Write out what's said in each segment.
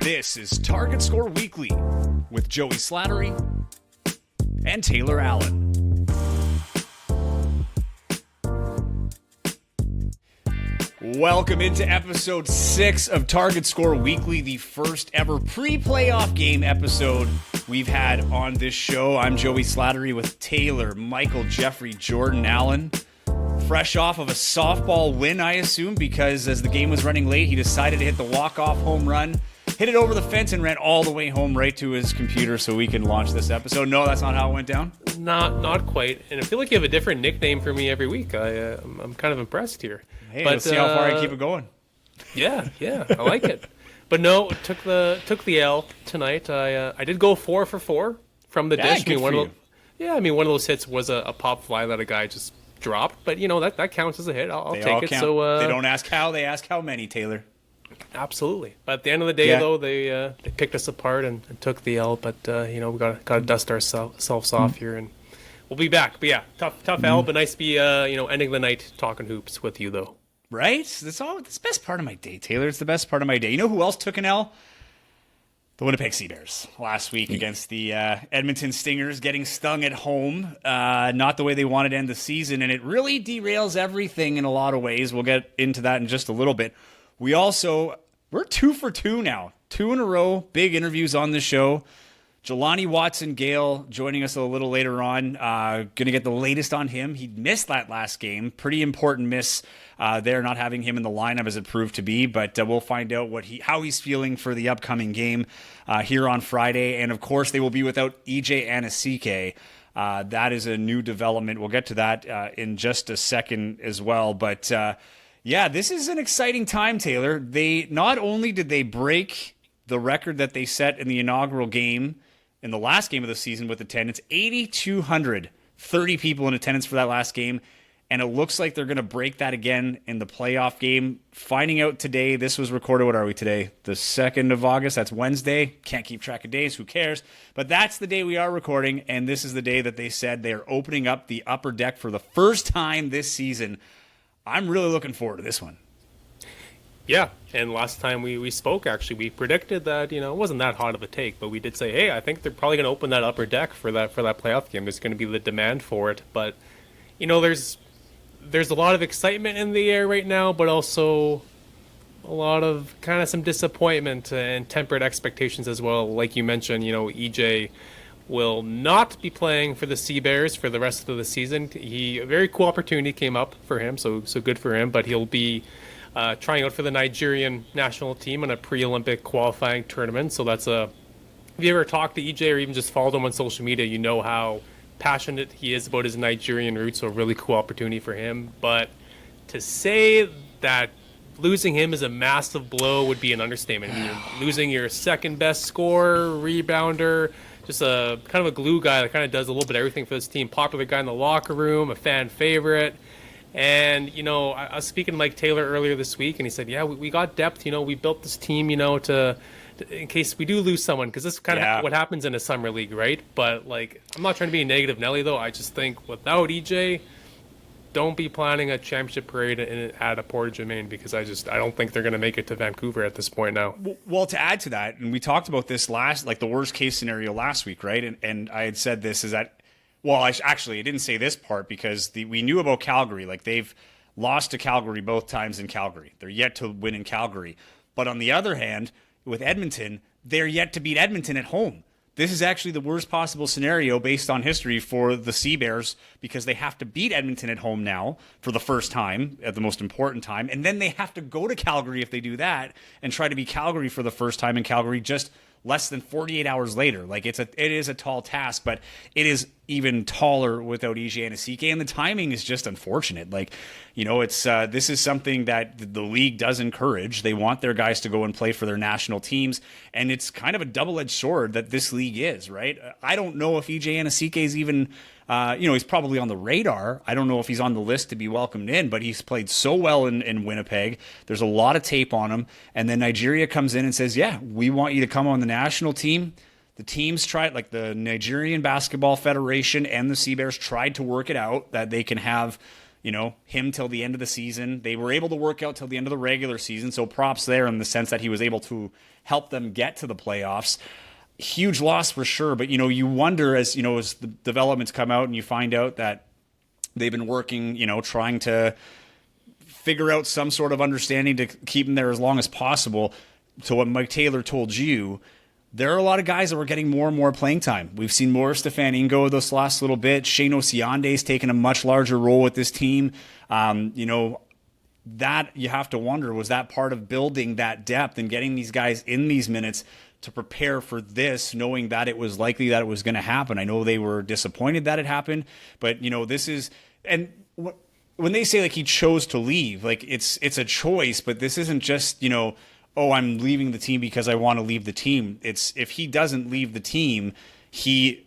This is Target Score Weekly with Joey Slattery and Taylor Allen. Welcome into episode 6 of Target Score Weekly, the first ever pre-playoff game episode we've had on this show. I'm Joey Slattery with Taylor, Michael, Jeffrey, Jordan, Allen. Fresh off of a softball win, I assume, because as the game was running late, he decided to hit the walk-off home run, hit it over the fence, and ran all the way home right to his computer so we can launch this episode. No, that's not how it went down? Not quite. And I feel like you have a different nickname for me every week. I'm kind of impressed here. Hey, let's see how far I keep it going. Yeah, I like it. But no, took the L tonight. I did go 4 for 4 from the dish. Good for you. One of those hits was a pop fly that a guy just dropped, but that counts as a hit. I'll take it. Count. So they don't ask how, they ask how many, Taylor. Absolutely. But at the end of the day, though, they picked us apart and took the L. But we got to dust ourselves off here, and we'll be back. But yeah, tough L, but nice to be ending the night talking hoops with you, though. Right? That's the best part of my day, Taylor. It's the best part of my day. You know who else took an L? The Winnipeg CEBLs last week against the Edmonton Stingers, getting stung at home. Not the way they wanted to end the season, and it really derails everything in a lot of ways. We'll get into that in just a little bit. We're 2 for 2 now. 2 in a row, big interviews on the show. Jelani Watson-Gayle joining us a little later on. Going to get the latest on him. He missed that last game. Pretty important miss there, not having him in the lineup as it proved to be. But we'll find out how he's feeling for the upcoming game here on Friday. And, of course, they will be without EJ Anasike. That is a new development. We'll get to that in just a second as well. But, yeah, this is an exciting time, Taylor. Not only did they break the record that they set in the inaugural game, in the last game of the season with attendance, 8,230 people in attendance for that last game, and it looks like they're going to break that again in the playoff game. Finding out today, this was recorded, what are we today? The 2nd of August, that's Wednesday. Can't keep track of days, who cares? But that's the day we are recording, and this is the day that they said they are opening up the upper deck for the first time this season. I'm really looking forward to this one. Yeah, and last time we spoke, actually, we predicted that, it wasn't that hot of a take, but we did say, hey, I think they're probably going to open that upper deck for that playoff game. There's going to be the demand for it. But, there's a lot of excitement in the air right now, but also a lot of kind of some disappointment and tempered expectations as well. Like you mentioned, EJ will not be playing for the CEBL for the rest of the season. A very cool opportunity came up for him, so good for him, but he'll be trying out for the Nigerian national team in a pre-Olympic qualifying tournament. So that's if you ever talked to EJ or even just followed him on social media, you know how passionate he is about his Nigerian roots. So a really cool opportunity for him. But to say that losing him is a massive blow would be an understatement. I mean, you're losing your second best scorer, rebounder, just a kind of a glue guy that kind of does a little bit of everything for this team. Popular guy in the locker room, a fan favorite. And, I was speaking to Mike Taylor earlier this week, and he said, yeah, we got depth. We built this team, to in case we do lose someone, because this is kind of what happens in a summer league, right? But, I'm not trying to be a negative Nelly, though. I just think without EJ, don't be planning a championship parade at a Portage-Maine, because I don't think they're going to make it to Vancouver at this point now. Well, to add to that, and we talked about this the worst case scenario last week, right? And I had said this is that, well, I didn't say this part because we knew about Calgary. They've lost to Calgary both times in Calgary. They're yet to win in Calgary. But on the other hand, with Edmonton, they're yet to beat Edmonton at home. This is actually the worst possible scenario based on history for the CEBLs because they have to beat Edmonton at home now for the first time, at the most important time. And then they have to go to Calgary if they do that and try to beat Calgary for the first time in Calgary just less than 48 hours later. It is a tall task, but it is even taller without EJ Anasike, and the timing is just unfortunate. This is something that the league does encourage. They want their guys to go and play for their national teams, and it's kind of a double-edged sword that this league is, right? I don't know if EJ Anasike is even he's probably on the radar. I don't know if he's on the list to be welcomed in, but he's played so well in Winnipeg. There's a lot of tape on him. And then Nigeria comes in and says, yeah, we want you to come on the national team. The teams tried, the Nigerian Basketball Federation and the CEBLs tried to work it out that they can have, him till the end of the season. They were able to work out till the end of the regular season, so props there in the sense that he was able to help them get to the playoffs. Huge loss for sure, but you wonder as the developments come out and you find out that they've been working, trying to figure out some sort of understanding to keep him there as long as possible. To what Mike Taylor told you, there are a lot of guys that were getting more and more playing time. We've seen more of Stefan Ingo this last little bit. Shane Osiande's taken a much larger role with this team. That you have to wonder, was that part of building that depth and getting these guys in these minutes to prepare for this, knowing that it was likely that it was going to happen? I know they were disappointed that it happened, but this is, and when they say like he chose to leave, like it's a choice, but this isn't just, oh, I'm leaving the team because I want to leave the team. It's if he doesn't leave the team, he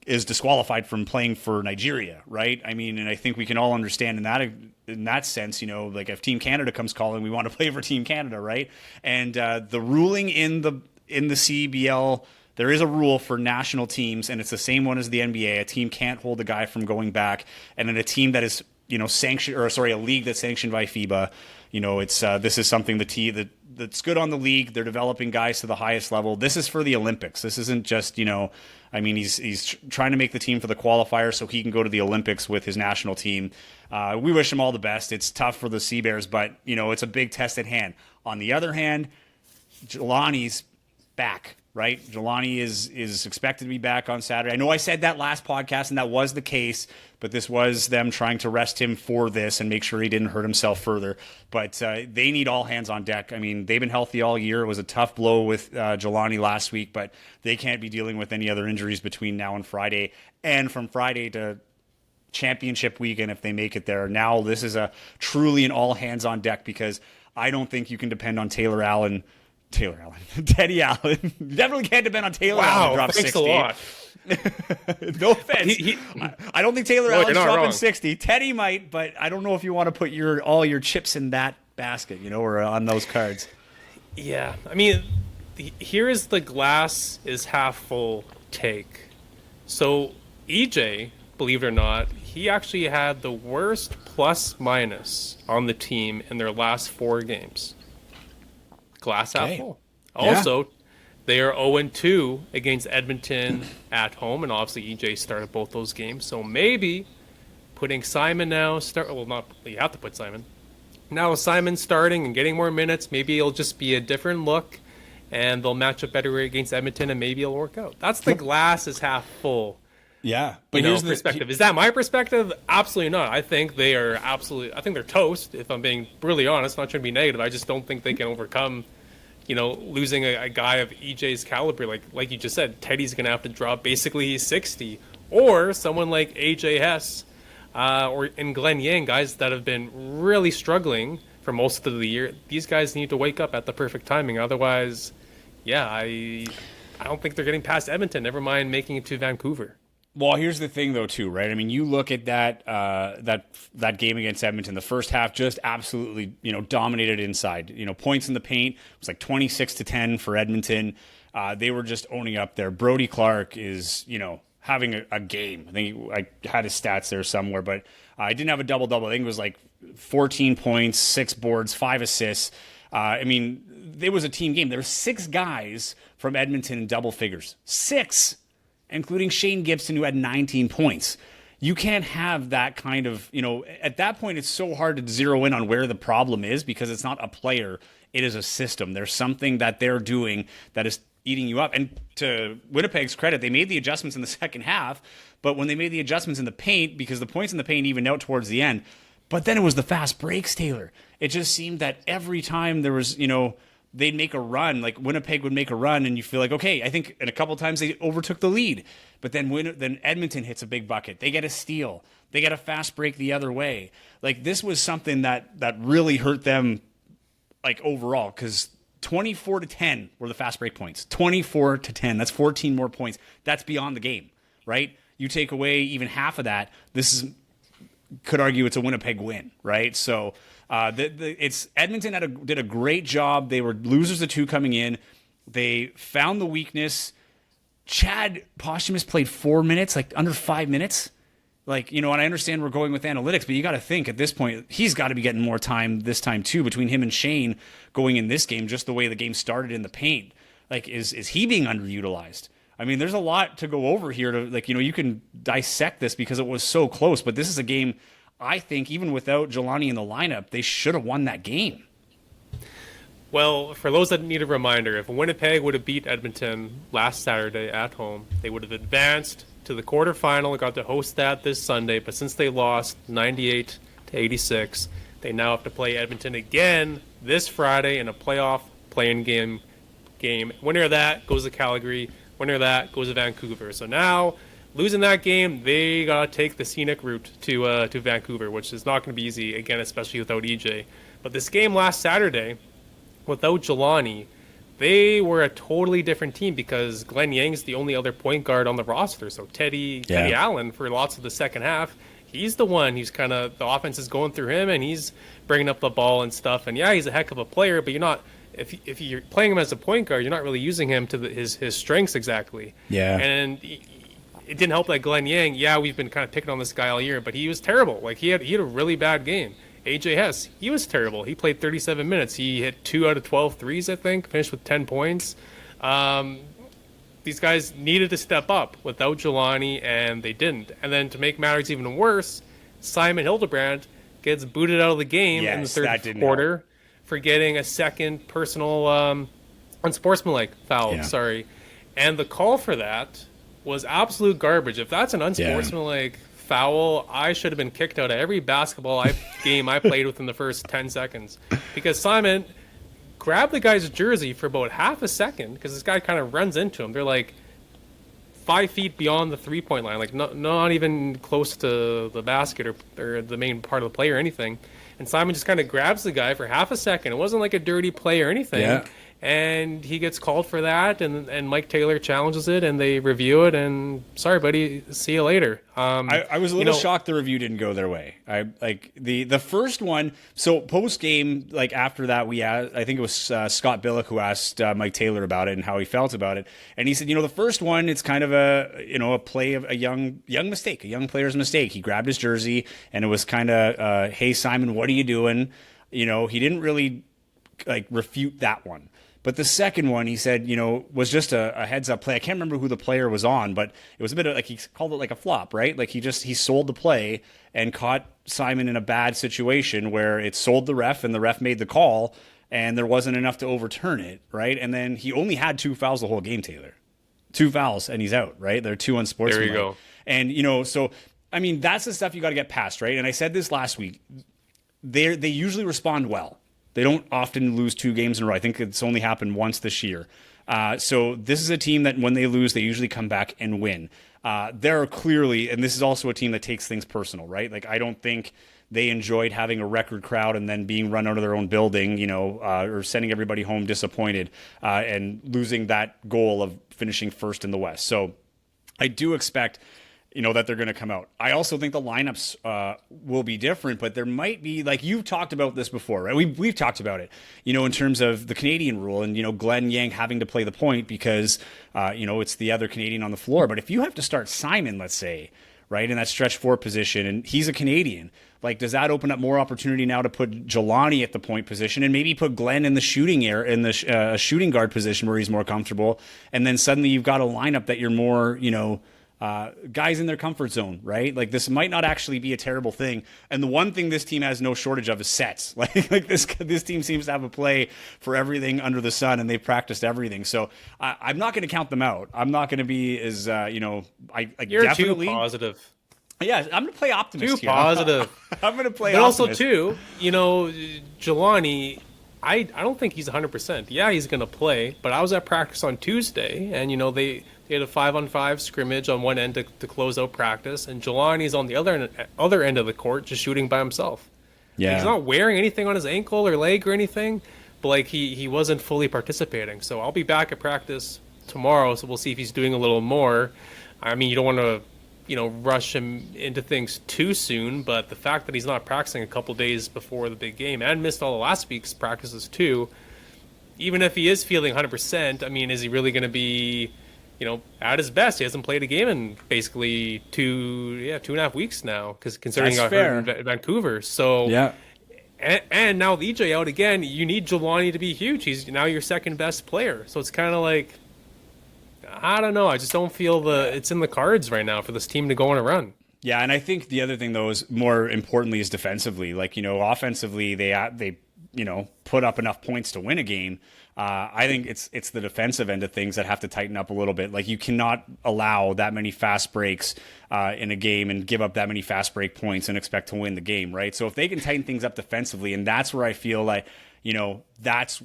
is disqualified from playing for Nigeria, right? I mean, and I think we can all understand in that sense, like if Team Canada comes calling, we want to play for Team Canada, right? And the ruling in the CEBL, there is a rule for national teams, and it's the same one as the NBA. A team can't hold a guy from going back, and in a team that is sanctioned, or sorry, a league that's sanctioned by FIBA, it's this is something that's good on the league. They're developing guys to the highest level. This is for the Olympics. This isn't just, he's trying to make the team for the qualifier so he can go to the Olympics with his national team. We wish him all the best. It's tough for the Sea Bears, but, it's a big test at hand. On the other hand, Jelani's back, right? Jelani is expected to be back on Saturday. I know I said that last podcast, and that was the case, but this was them trying to rest him for this and make sure he didn't hurt himself further. But they need all hands on deck. I mean, they've been healthy all year. It was a tough blow with Jelani last week, but they can't be dealing with any other injuries between now and Friday. And from Friday to championship weekend, if they make it there, now this is truly an all hands on deck, because I don't think you can depend on Teddy Allen. You definitely can't depend on Taylor Allen to drop thanks 60. A lot. No offense. I don't think Taylor Allen's dropping wrong. 60. Teddy might, but I don't know if you want to put all your chips in that basket, or on those cards. Yeah. I mean, here is the glass is half full take. So EJ, believe it or not, he actually had the worst plus minus on the team in their last 4 games. Glass half full. Also, they are 0-2 against Edmonton at home, and obviously EJ started both those games. So maybe putting Simon now you have to put Simon. Now with Simon starting and getting more minutes, maybe it'll just be a different look, and they'll match up better against Edmonton, and maybe it'll work out. That's the glass is half full. Yeah, but here's the perspective. Is that my perspective? Absolutely not. I think they are I think they're toast. If I'm being really honest, not trying to be negative. I just don't think they can overcome, losing a guy of EJ's caliber. Like you just said, Teddy's going to have to drop basically 60, or someone like AJ Hess, or in Glenn Yang, guys that have been really struggling for most of the year. These guys need to wake up at the perfect timing. Otherwise, I don't think they're getting past Edmonton. Never mind making it to Vancouver. Well, here's the thing, though, too, right? I mean, you look at that game against Edmonton. The first half just absolutely, dominated inside. Points in the paint. It was like 26-10 for Edmonton. They were just owning up there. Brody Clark is, having a game. I think I had his stats there somewhere, but I didn't have a double-double. I think it was like 14 points, 6 boards, 5 assists. I mean, it was a team game. There were 6 guys from Edmonton in double figures. 6! Including Shane Gibson, who had 19 points. You can't have that kind of, at that point, it's so hard to zero in on where the problem is, because it's not a player, it is a system. There's something that they're doing that is eating you up. And to Winnipeg's credit, they made the adjustments in the second half, but when they made the adjustments in the paint, because the points in the paint evened out towards the end, but then it was the fast breaks, Taylor. It just seemed that every time there was, they'd make a run, like Winnipeg would make a run, and you feel like, okay, I think in a couple times they overtook the lead. But then Edmonton hits a big bucket. They get a steal. They get a fast break the other way. Like, this was something that really hurt them, like, overall, because 24-10 were the fast break points. 24-10. That's 14 more points. That's beyond the game, right? You take away even half of that, could argue it's a Winnipeg win, right? So it's Edmonton did a great job. They were losers of 2 coming in. They found the weakness. Chad Posthumous played 4 minutes, like under 5 minutes. Like, and I understand we're going with analytics, but you got to think at this point, he's got to be getting more time this time too, between him and Shane going in this game, just the way the game started in the paint. Like, is he being underutilized? I mean, there's a lot to go over here to, like, you can dissect this because it was so close, but this is a game, I think, even without Jelani in the lineup, they should have won that game. Well, for those that need a reminder, if Winnipeg would have beat Edmonton last Saturday at home, they would have advanced to the quarterfinal, got to host that this Sunday, but since they lost 98-86, they now have to play Edmonton again this Friday in a playoff play-in game. Winner of that goes to Calgary, winner of that goes to Vancouver. So now, losing that game, they got to take the scenic route to Vancouver, which is not going to be easy, again, especially without EJ. But this game last Saturday, without Jelani, they were a totally different team because Glenn Yang's the only other point guard on the roster. So Teddy Allen, for lots of the second half, he's the one who's kind of, the offense is going through him and he's bringing up the ball and stuff. And yeah, he's a heck of a player, but you're not, if you're playing him as a point guard, you're not really using him to his strengths exactly. Yeah. And it didn't help that Glenn Yang, we've been kind of picking on this guy all year, but he was terrible. Like, he had a really bad game. AJ Hess, he was terrible. He played 37 minutes. He hit 2 out of 12 threes, I think, finished with 10 points. These guys needed to step up without Jelani, and they didn't. And then to make matters even worse, Simon Hildebrand gets booted out of the game in the third quarter for getting a second personal unsportsmanlike foul. Sorry. And the call for that was absolute garbage. If that's an unsportsmanlike foul, I should have been kicked out of every basketball game I played within the first 10 seconds. Because Simon grabbed the guy's jersey for about half a second, because this guy kind of runs into him. They're like 5 feet beyond the three-point line, like not even close to the basket or the main part of the play or anything. And Simon just kind of grabs the guy for half a second. It wasn't like a dirty play or anything. Yeah. And he gets called for that, and Mike Taylor challenges it, and they review it, and sorry, buddy, see you later. I was a little shocked the review didn't go their way. I like the first one. So post game, like after that, I think it was Scott Billick who asked Mike Taylor about it and how he felt about it, and he said, the first one, it's kind of a play of a young mistake, a young player's mistake. He grabbed his jersey, and it was kind of, hey Simon, what are you doing? He didn't really like refute that one. But the second one, he said, was just a heads-up play. I can't remember who the player was on, but it was a bit of, like, he called it like a flop, right? Like, he sold the play and caught Simon in a bad situation where it sold the ref, and the ref made the call, and there wasn't enough to overturn it, right? And then he only had 2 fouls the whole game, Taylor. 2 fouls, and he's out, right? They're 2 unsportsmanlike. There you go. And, so, I mean, that's the stuff you got to get past, right? And I said this last week. They usually respond well. They don't often lose 2 games in a row. I think it's only happened once this year. So this is a team that when they lose, they usually come back and win. There are clearly, and this is also a team that takes things personal, right? Like, I don't think they enjoyed having a record crowd and then being run out of their own building, or sending everybody home disappointed and losing that goal of finishing first in the West. So I do expect that they're going to come out. I also think the lineups will be different, but there might be, like, you've talked about this before, right? We've talked about it, in terms of the Canadian rule and, Glenn Yang having to play the point because, it's the other Canadian on the floor. But if you have to start Simon, let's say, right, in that stretch 4 position, and he's a Canadian, like, does that open up more opportunity now to put Jelani at the point position and maybe put Glenn in the shooting guard position where he's more comfortable? And then suddenly you've got a lineup that you're more, guys in their comfort zone, right? Like, this might not actually be a terrible thing. And the one thing this team has no shortage of is sets. Like this team seems to have a play for everything under the sun, and they've practiced everything. So I'm not going to count them out. I'm not going to be as You're definitely too positive. Yeah, I'm going to play optimist. Too positive. I'm going to play but optimist. Also, too, Jelani, I don't think he's 100%. Yeah, he's going to play, but I was at practice on Tuesday, and, they had a 5-on-5 scrimmage on one end to close out practice, and Jelani's on the other end of the court just shooting by himself. Yeah. He's not wearing anything on his ankle or leg or anything, but, like, he wasn't fully participating. So I'll be back at practice tomorrow, so we'll see if he's doing a little more. I mean, you don't want to rush him into things too soon, but the fact that he's not practicing a couple days before the big game and missed all of last week's practices too, even if he is feeling 100%, I mean, is he really going to be, at his best. He hasn't played a game in basically 2.5 weeks now, because considering he got hurt in Vancouver. So yeah. And now with EJ out again, you need Jelani to be huge. He's now your second best player. So it's kind of like, I don't know. I just don't feel it's in the cards right now for this team to go on a run. Yeah, and I think the other thing, though, is more importantly is defensively. Like, offensively, they put up enough points to win a game. I think it's the defensive end of things that have to tighten up a little bit. Like, you cannot allow that many fast breaks in a game and give up that many fast break points and expect to win the game, right? So if they can tighten things up defensively, and that's where I feel like, that's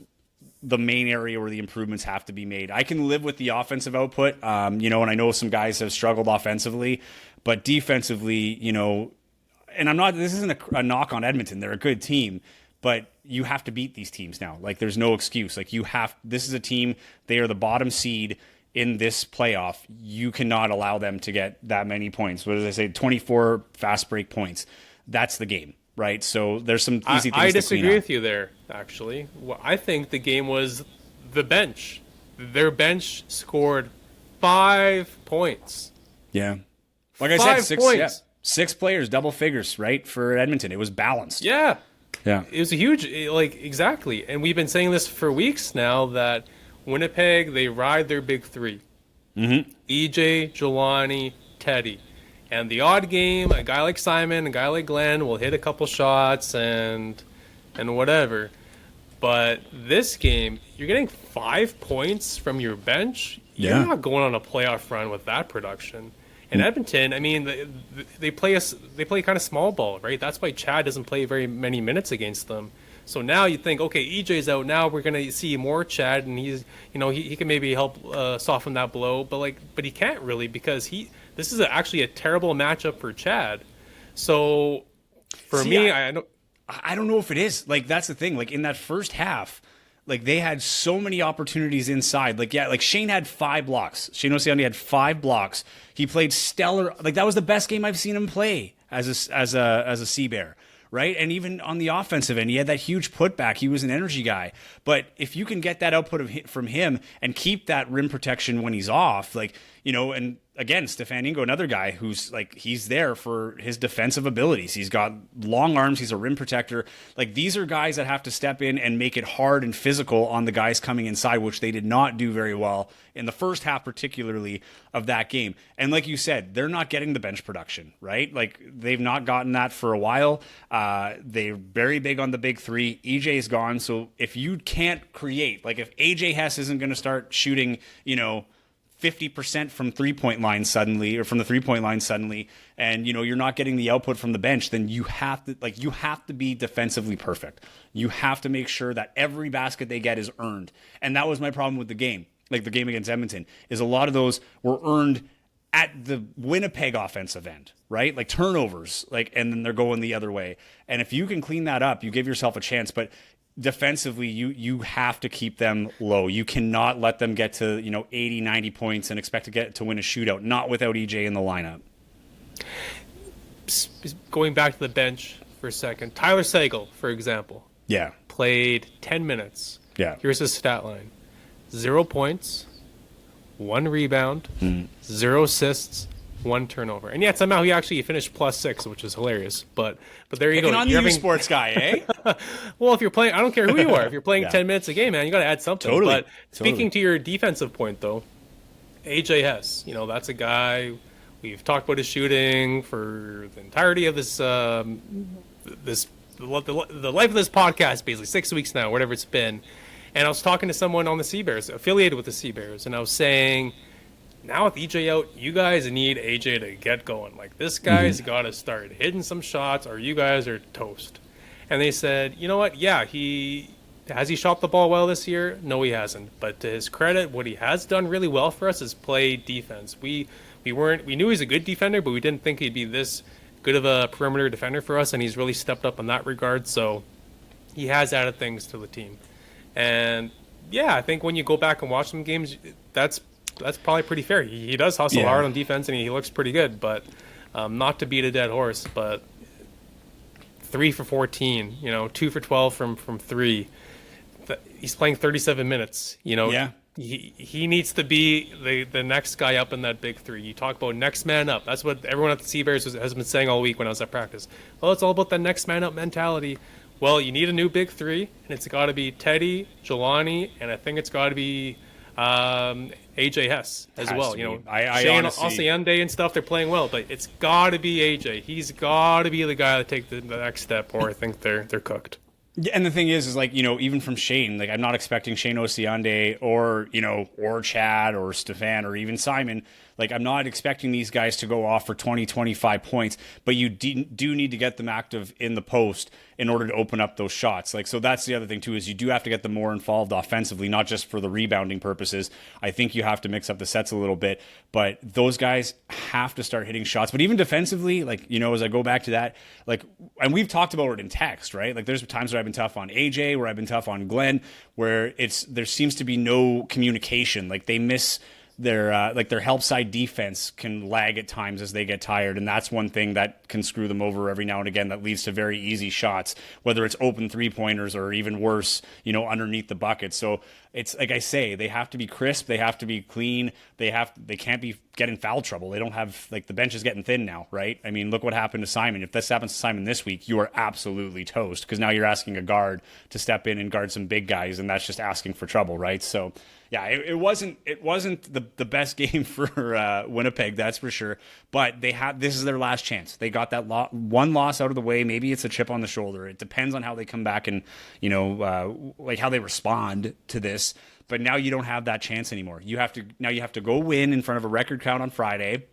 the main area where the improvements have to be made. I can live with the offensive output, and I know some guys have struggled offensively, but defensively, and this isn't a knock on Edmonton. They're a good team, but you have to beat these teams now. Like, there's no excuse. Like, this is a team, they are the bottom seed in this playoff. You cannot allow them to get that many points. What did I say? 24 fast break points. That's the game, right? So there's some easy things I to disagree clean up. with you there, actually. Well, I think the game was the bench. Their bench scored 5 points. Yeah. Like I said, 6 players, double figures, right? For Edmonton. It was balanced. Yeah. Yeah. It was a huge, exactly. And we've been saying this for weeks now, that Winnipeg, they ride their big three. Mm-hmm. EJ, Jelani, Teddy. And the odd game, a guy like Simon, a guy like Glenn will hit a couple shots and whatever. But this game, you're getting 5 points from your bench. Yeah. You're not going on a playoff run with that production. And Edmonton, I mean, they play kind of small ball, right? That's why Chad doesn't play very many minutes against them. So now you think, okay, EJ's out. Now we're gonna see more Chad, and he's, he can maybe help soften that blow, but he can't really, because this is actually a terrible matchup for Chad. So for me, I don't know if it is. Like, that's the thing. Like, in that first half, like, they had so many opportunities inside. Like, yeah, like Shane had 5 blocks. Shane Oceani had 5 blocks. He played stellar. Like, that was the best game I've seen him play as a Sea Bear, right? And even on the offensive end, he had that huge putback. He was an energy guy. But if you can get that output from him and keep that rim protection when he's off, like, and again, Stefan Ingo, another guy who's like, he's there for his defensive abilities. He's got long arms. He's a rim protector. Like, these are guys that have to step in and make it hard and physical on the guys coming inside, which they did not do very well in the first half, particularly of that game. And like you said, they're not getting the bench production, right? Like, they've not gotten that for a while. They're very big on the big three. EJ's gone. So if you can't create, like, if AJ Hess isn't going to start shooting, 50% from 3-point line suddenly, or from the 3-point line suddenly, and you're not getting the output from the bench, then you have to be defensively perfect. You have to make sure that every basket they get is earned. And that was my problem with the game. Like, the game against Edmonton, is a lot of those were earned at the Winnipeg offensive end, right? Like, turnovers, and then they're going the other way. And if you can clean that up, you give yourself a chance. But defensively, you have to keep them low. You cannot let them get to 80, 90 points and expect to win a shootout, not without EJ in the lineup. Going back to the bench for a second, Tyler Sagal, for example, played 10 minutes. Here's his stat line: 0 points, 1 rebound, 0 assists, 1 turnover. And yet somehow he actually finished +6, which is hilarious. But there you go. On the sports guy, eh? Well, if you're playing, I don't care who you are. If you're playing 10 minutes a game, man, you got to add something. Totally. But speaking to your defensive point, though, AJ Hess, that's a guy we've talked about his shooting for the entirety of this the life of this podcast, basically 6 weeks now, whatever it's been. And I was talking to someone on the Sea Bears, affiliated with the Sea Bears, and I was saying, now with EJ out, you guys need AJ to get going. Like, this guy's got to start hitting some shots, or you guys are toast. And they said, you know what? Yeah, has he shot the ball well this year? No, he hasn't. But to his credit, what he has done really well for us is play defense. We knew he's a good defender, but we didn't think he'd be this good of a perimeter defender for us, and he's really stepped up in that regard. So he has added things to the team. And yeah, I think when you go back and watch some games, that's probably pretty fair. He does hustle hard on defense, and he looks pretty good. But not to beat a dead horse, but 3 for 14, 2 for 12 from 3. He's playing 37 minutes. He needs to be the next guy up in that big three. You talk about next man up. That's what everyone at the CEBL has been saying all week when I was at practice. Well, it's all about the next man up mentality. Well, you need a new big three, and it's got to be Teddy, Jelani, and I think it's got to be AJ Hess as well. You know, Shane Ossiende and stuff, they're playing well, but it's got to be AJ. He's got to be the guy to take the next step, or I think they're cooked. Yeah, and the thing is like, you know, even from Shane, like I'm not expecting Shane Ossiende or, you know, or Chad or Stefan or even Simon. Like I'm not expecting these guys to go off for 20, 25 points, but you do need to get them active in the post in order to open up those shots. Like, so that's the other thing too, is you do have to get them more involved offensively, not just for the rebounding purposes. I think you have to mix up the sets a little bit, but those guys have to start hitting shots. But even defensively, like, you know, as I go back to that, like, and we've talked about it in text, right? Like there's times where I've been tough on AJ, where I've been tough on Glenn, where there seems to be no communication. Like they miss their help side defense can lag at times as they get tired, and that's one thing that can screw them over every now and again. That leads to very easy shots, whether it's open 3-pointers or even worse, you know, underneath the bucket. So it's like I say, they have to be crisp, they have to be clean, they can't be getting foul trouble. They don't have, like, the bench is getting thin now, right? I mean, look what happened to Simon. If this happens to Simon this week, you are absolutely toast, because now you're asking a guard to step in and guard some big guys, and that's just asking for trouble, right? So yeah, it wasn't the best game for Winnipeg, that's for sure. But this is their last chance. They got that one loss out of the way. Maybe it's a chip on the shoulder. It depends on how they come back and, you know, like how they respond to this. But now you don't have that chance anymore. You have to go win in front of a record count on Friday,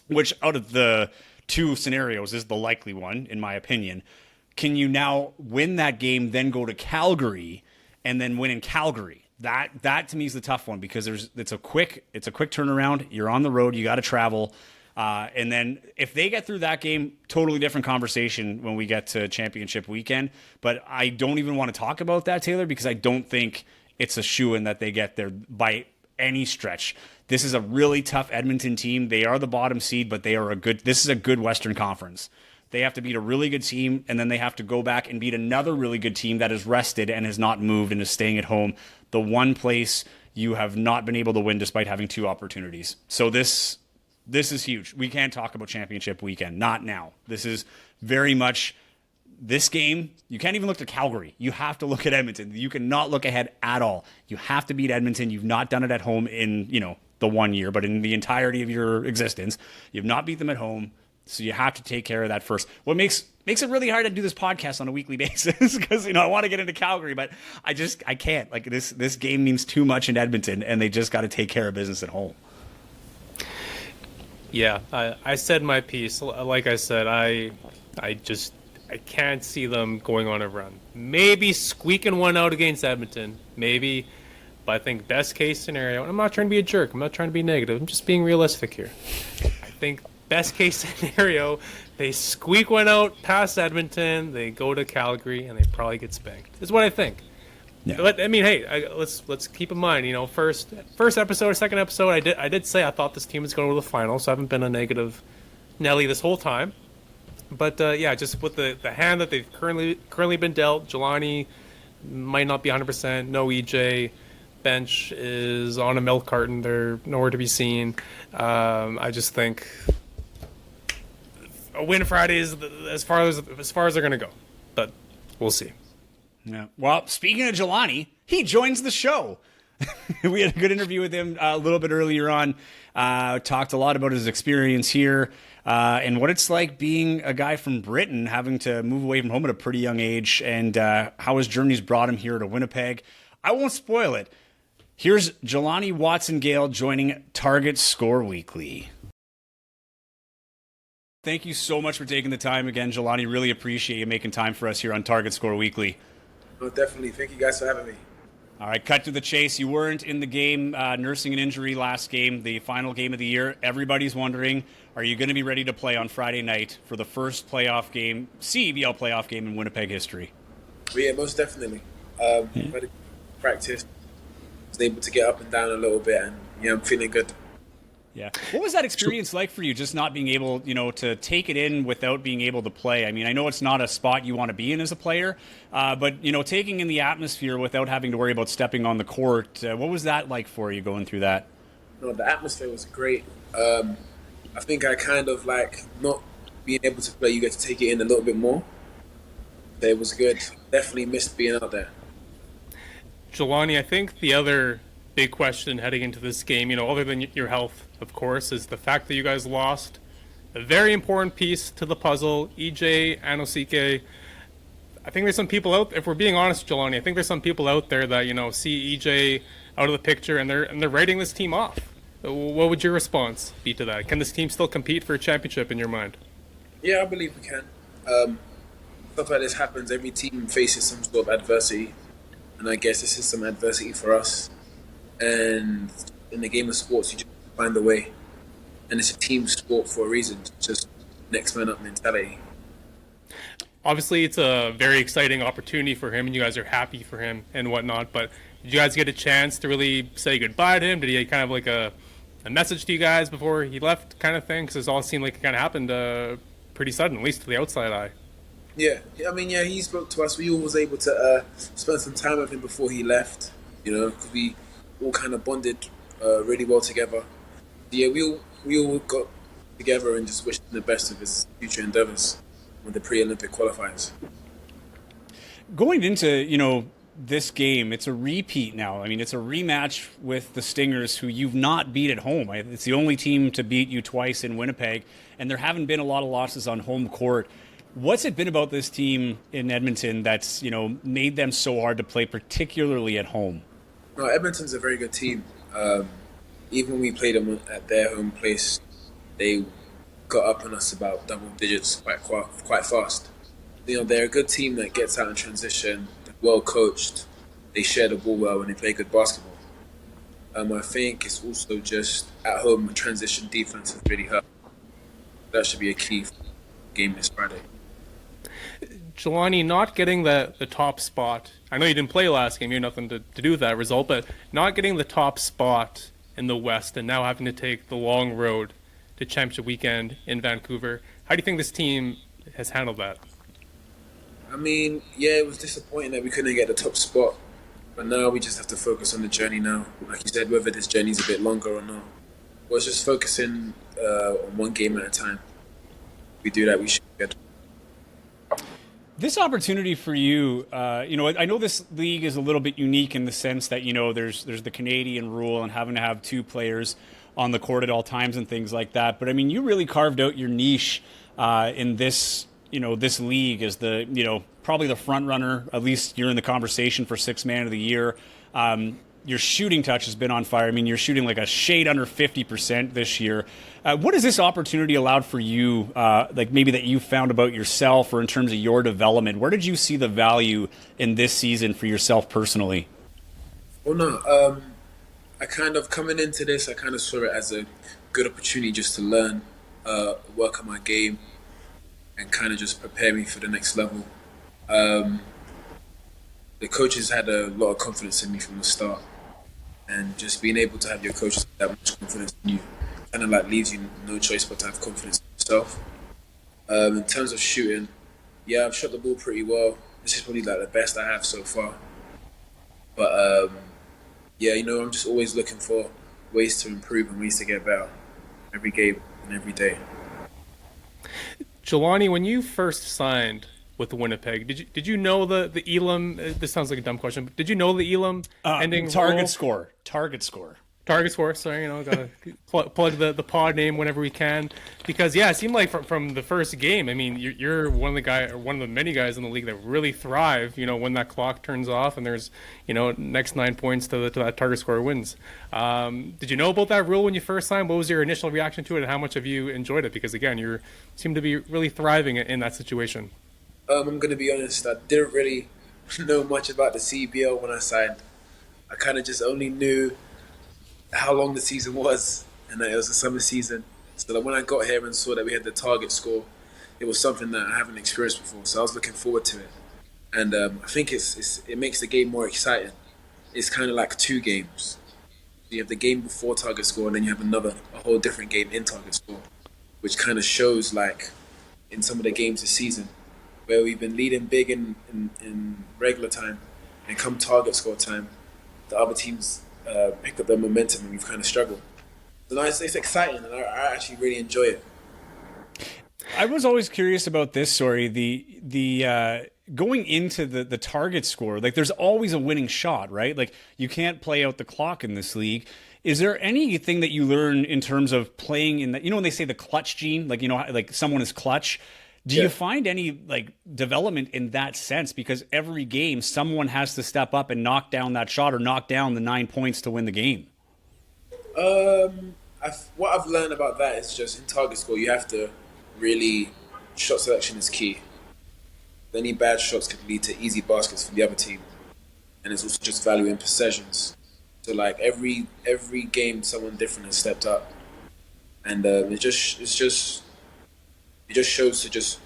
which out of the two scenarios is the likely one, in my opinion. Can you now win that game, then go to Calgary, and then win in Calgary? That to me is the tough one, because it's a quick turnaround. You're on the road, you got to travel, and then if they get through that game, totally different conversation when we get to championship weekend. But I don't even want to talk about that, Taylor, because I don't think it's a shoo-in that they get there by any stretch. This is a really tough Edmonton team. They are the bottom seed, but this is a good Western Conference. They have to beat a really good team, and then they have to go back and beat another really good team that is rested and has not moved and is staying at home. The one place you have not been able to win despite having two opportunities. So this is huge. We can't talk about championship weekend. Not now. This is very much this game. You can't even look to Calgary. You have to look at Edmonton. You cannot look ahead at all. You have to beat Edmonton. You've not done it at home in, you know, the 1 year, but in the entirety of your existence. You've not beat them at home. So you have to take care of that first. What makes it really hard to do this podcast on a weekly basis, because, you know, I want to get into Calgary, but I can't. Like this game means too much in Edmonton, and they just got to take care of business at home. Yeah, I said my piece. Like I said, I can't see them going on a run. Maybe squeaking one out against Edmonton, maybe. But I think best case scenario, and I'm not trying to be a jerk, I'm not trying to be negative, I'm just being realistic here. I think best case scenario, they squeak one out past Edmonton, they go to Calgary, and they probably get spanked. Is what I think. Yeah. But I mean, hey, let's keep in mind, you know, first episode or second episode, I did say I thought this team was going to the finals, so I haven't been a negative Nelly this whole time. But yeah, just with the hand that they've currently been dealt, Jelani might not be 100%. No EJ, bench is on a milk carton. They're nowhere to be seen. I just think a win Friday is as far as they're going to go. But we'll see. Yeah. Well, speaking of Jelani, he joins the show. We had a good interview with him a little bit earlier on. Talked a lot about his experience here and what it's like being a guy from Britain, having to move away from home at a pretty young age, and how his journey's brought him here to Winnipeg. I won't spoil it. Here's Jelani Watson-Gayle joining Target Score Weekly. Thank you so much for taking the time again, Jelani. Really appreciate you making time for us here on Target Score Weekly. Oh, definitely. Thank you guys for having me. All right, cut to the chase. You weren't in the game, nursing an injury last game, the final game of the year. Everybody's wondering, are you going to be ready to play on Friday night for the first playoff game, CEBL playoff game in Winnipeg history? Well, yeah, most definitely. Had a practice. Was able to get up and down a little bit, and yeah, I'm feeling good. Yeah. What was that experience like for you, just not being able, to take it in without being able to play? I mean, I know it's not a spot you want to be in as a player, but, taking in the atmosphere without having to worry about stepping on the court, what was that like for you going through that? No, the atmosphere was great. I think I kind of like not being able to play. You get to take it in a little bit more. But it was good. Definitely missed being out there. Jelani, I think the other big question heading into this game, other than your health, of course, is the fact that you guys lost a very important piece to the puzzle, EJ Anosike. I think there's some people out, if we're being honest, Jelani, I think there's some people out there that, see EJ out of the picture and they're writing this team off. What would your response be to that? Can this team still compete for a championship in your mind? Yeah, I believe we can. Stuff like this happens. Every team faces some sort of adversity. And I guess this is some adversity for us. And in the game of sports, you just find a way. And it's a team sport for a reason. It's just next man up mentality. Obviously, it's a very exciting opportunity for him, and you guys are happy for him and whatnot. But did you guys get a chance to really say goodbye to him? Did he kind of like a message to you guys before he left kind of thing? Because it all seemed like it kind of happened pretty sudden, at least to the outside eye. Yeah, I mean, yeah, he spoke to us. We all was able to spend some time with him before he left, because we all kind of bonded really well together. Yeah, we all got together and just wished him the best of his future endeavors with the pre-Olympic qualifiers. Going into, this game, it's a repeat now. I mean, it's a rematch with the Stingers, who you've not beat at home. It's the only team to beat you twice in Winnipeg, and there haven't been a lot of losses on home court. What's it been about this team in Edmonton that's, made them so hard to play, particularly at home? No, Edmonton's a very good team. Even when we played them at their home place, they got up on us about double digits quite fast. They're a good team that gets out in transition, well coached. They share the ball well and they play good basketball. I think it's also just at home transition defense has really hurt. That should be a key game this Friday. Jelani, not getting the top spot. I know you didn't play last game. You had nothing to do with that result, but not getting the top spot in the West and now having to take the long road to championship weekend in Vancouver. How do you think this team has handled that? I mean, yeah, it was disappointing that we couldn't get the top spot, but now we just have to focus on the journey now. Like you said, whether this journey's a bit longer or not. We're just focusing on one game at a time. If we do that, we should get. This opportunity for you, I know this league is a little bit unique in the sense that, there's the Canadian rule and having to have two players on the court at all times and things like that. But I mean, you really carved out your niche in this, this league as the, probably the front runner. At least you're in the conversation for Sixth Man of the Year. Your shooting touch has been on fire. I mean, you're shooting like a shade under 50% this year. What has this opportunity allowed for you, like maybe that you found about yourself or in terms of your development? Where did you see the value in this season for yourself personally? Well, no, I kind of, coming into this, I kind of saw it as a good opportunity just to learn, work on my game, and kind of just prepare me for the next level. The coaches had a lot of confidence in me from the start, and just being able to have your coaches have that much confidence in you kind of like leaves you no choice but to have confidence in yourself. In terms of shooting, yeah, I've shot the ball pretty well. This is probably like the best I have so far. But yeah, I'm just always looking for ways to improve and ways to get better every game and every day. Jelani, when you first signed with Winnipeg, did you know the Elam? This sounds like a dumb question, but did you know the Elam ending target rule? score? Target score. Sorry, gotta plug the pod name whenever we can, because yeah, it seemed like from the first game. I mean, you're one of the many guys in the league that really thrive. When that clock turns off and there's next 9 points to that target score wins. Did you know about that rule when you first signed? What was your initial reaction to it, and how much have you enjoyed it? Because again, you seem to be really thriving in that situation. I'm going to be honest, I didn't really know much about the CEBL when I signed. I kind of just only knew how long the season was and that it was a summer season. So that when I got here and saw that we had the target score, it was something that I haven't experienced before. So I was looking forward to it. And I think it makes the game more exciting. It's kind of like two games. You have the game before target score, and then you have a whole different game in target score, which kind of shows like in some of the games this season where we've been leading big in regular time, and come target score time, the other teams picked up their momentum and we've kind of struggled. So no, it's exciting, and I actually really enjoy it. I was always curious about this. Sorry, the going into the target score. Like, there's always a winning shot, right? Like, you can't play out the clock in this league. Is there anything that you learn in terms of playing in that? You know, when they say the clutch gene, like, you know, like someone is clutch. Do you find any like development in that sense? Because every game, someone has to step up and knock down that shot or knock down the 9 points to win the game. What I've learned about that is just in target score, you have to really shot selection is key. Any bad shots could lead to easy baskets for the other team, and it's also just valuing possessions. So like every game, someone different has stepped up, and it just shows to just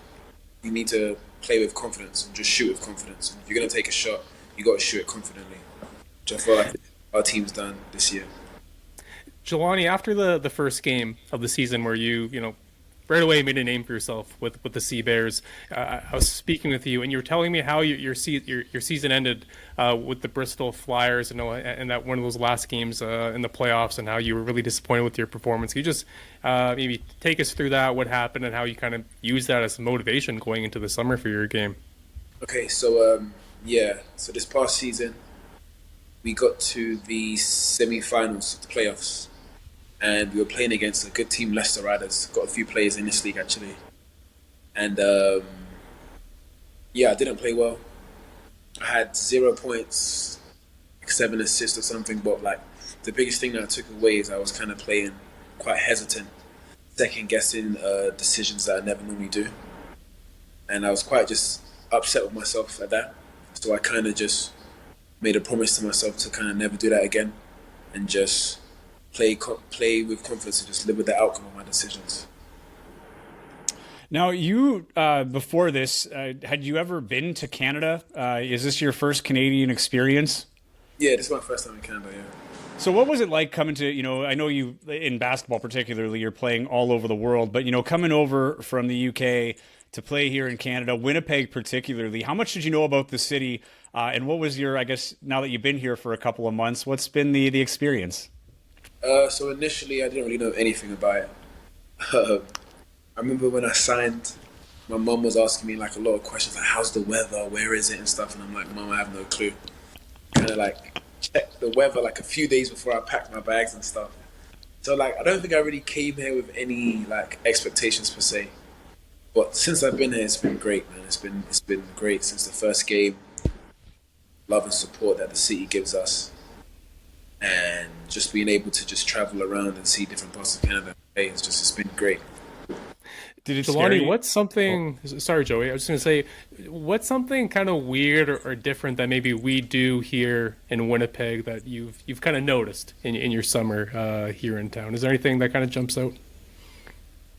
you need to play with confidence and just shoot with confidence. If you're gonna take a shot, you got to shoot it confidently, which I feel like our team's done this year. Jelani, after the first game of the season where you know, right away made a name for yourself with the Sea Bears, I was speaking with you and you were telling me how your season ended with the Bristol Flyers, and that one of those last games in the playoffs, and how you were really disappointed with your performance. Can you just maybe take us through that, what happened, and how you kind of use that as motivation going into the summer for your game? Okay, so so this past season we got to the semi-finals of the playoffs, and we were playing against a good team, Leicester Riders. Got a few players in this league actually, and I didn't play well. I had 0 points, like 7 assists or something. But like the biggest thing that I took away is I was kind of playing quite hesitant, second guessing decisions that I never normally do, and I was quite just upset with myself at that. So I kind of just made a promise to myself to kind of never do that again, and just play with confidence and just live with the outcome of my decisions. Now, you before this, had you ever been to Canada? Is this your first Canadian experience? Yeah, this is my first time in Canada. Yeah. So, what was it like coming to? You know, I know you in basketball particularly, you're playing all over the world, but you know, coming over from the UK to play here in Canada, Winnipeg particularly. How much did you know about the city? And what was your? I guess now that you've been here for a couple of months, what's been the experience? So initially, I didn't really know anything about it. I remember when I signed, my mum was asking me like a lot of questions, like how's the weather, where is it, and stuff. And I'm like, Mum, I have no clue. Kind of like checked the weather like a few days before I packed my bags and stuff. So like, I don't think I really came here with any like expectations per se. But since I've been here, it's been great, man. It's been great since the first game. Love and support that the city gives us, and just being able to just travel around and see different parts of Canada. Hey, it's been great. Did it scare you? What's something? Oh. Sorry, Joey. I was just going to say, what's something kind of weird or different that maybe we do here in Winnipeg that you've kind of noticed in your summer here in town? Is there anything that kind of jumps out? You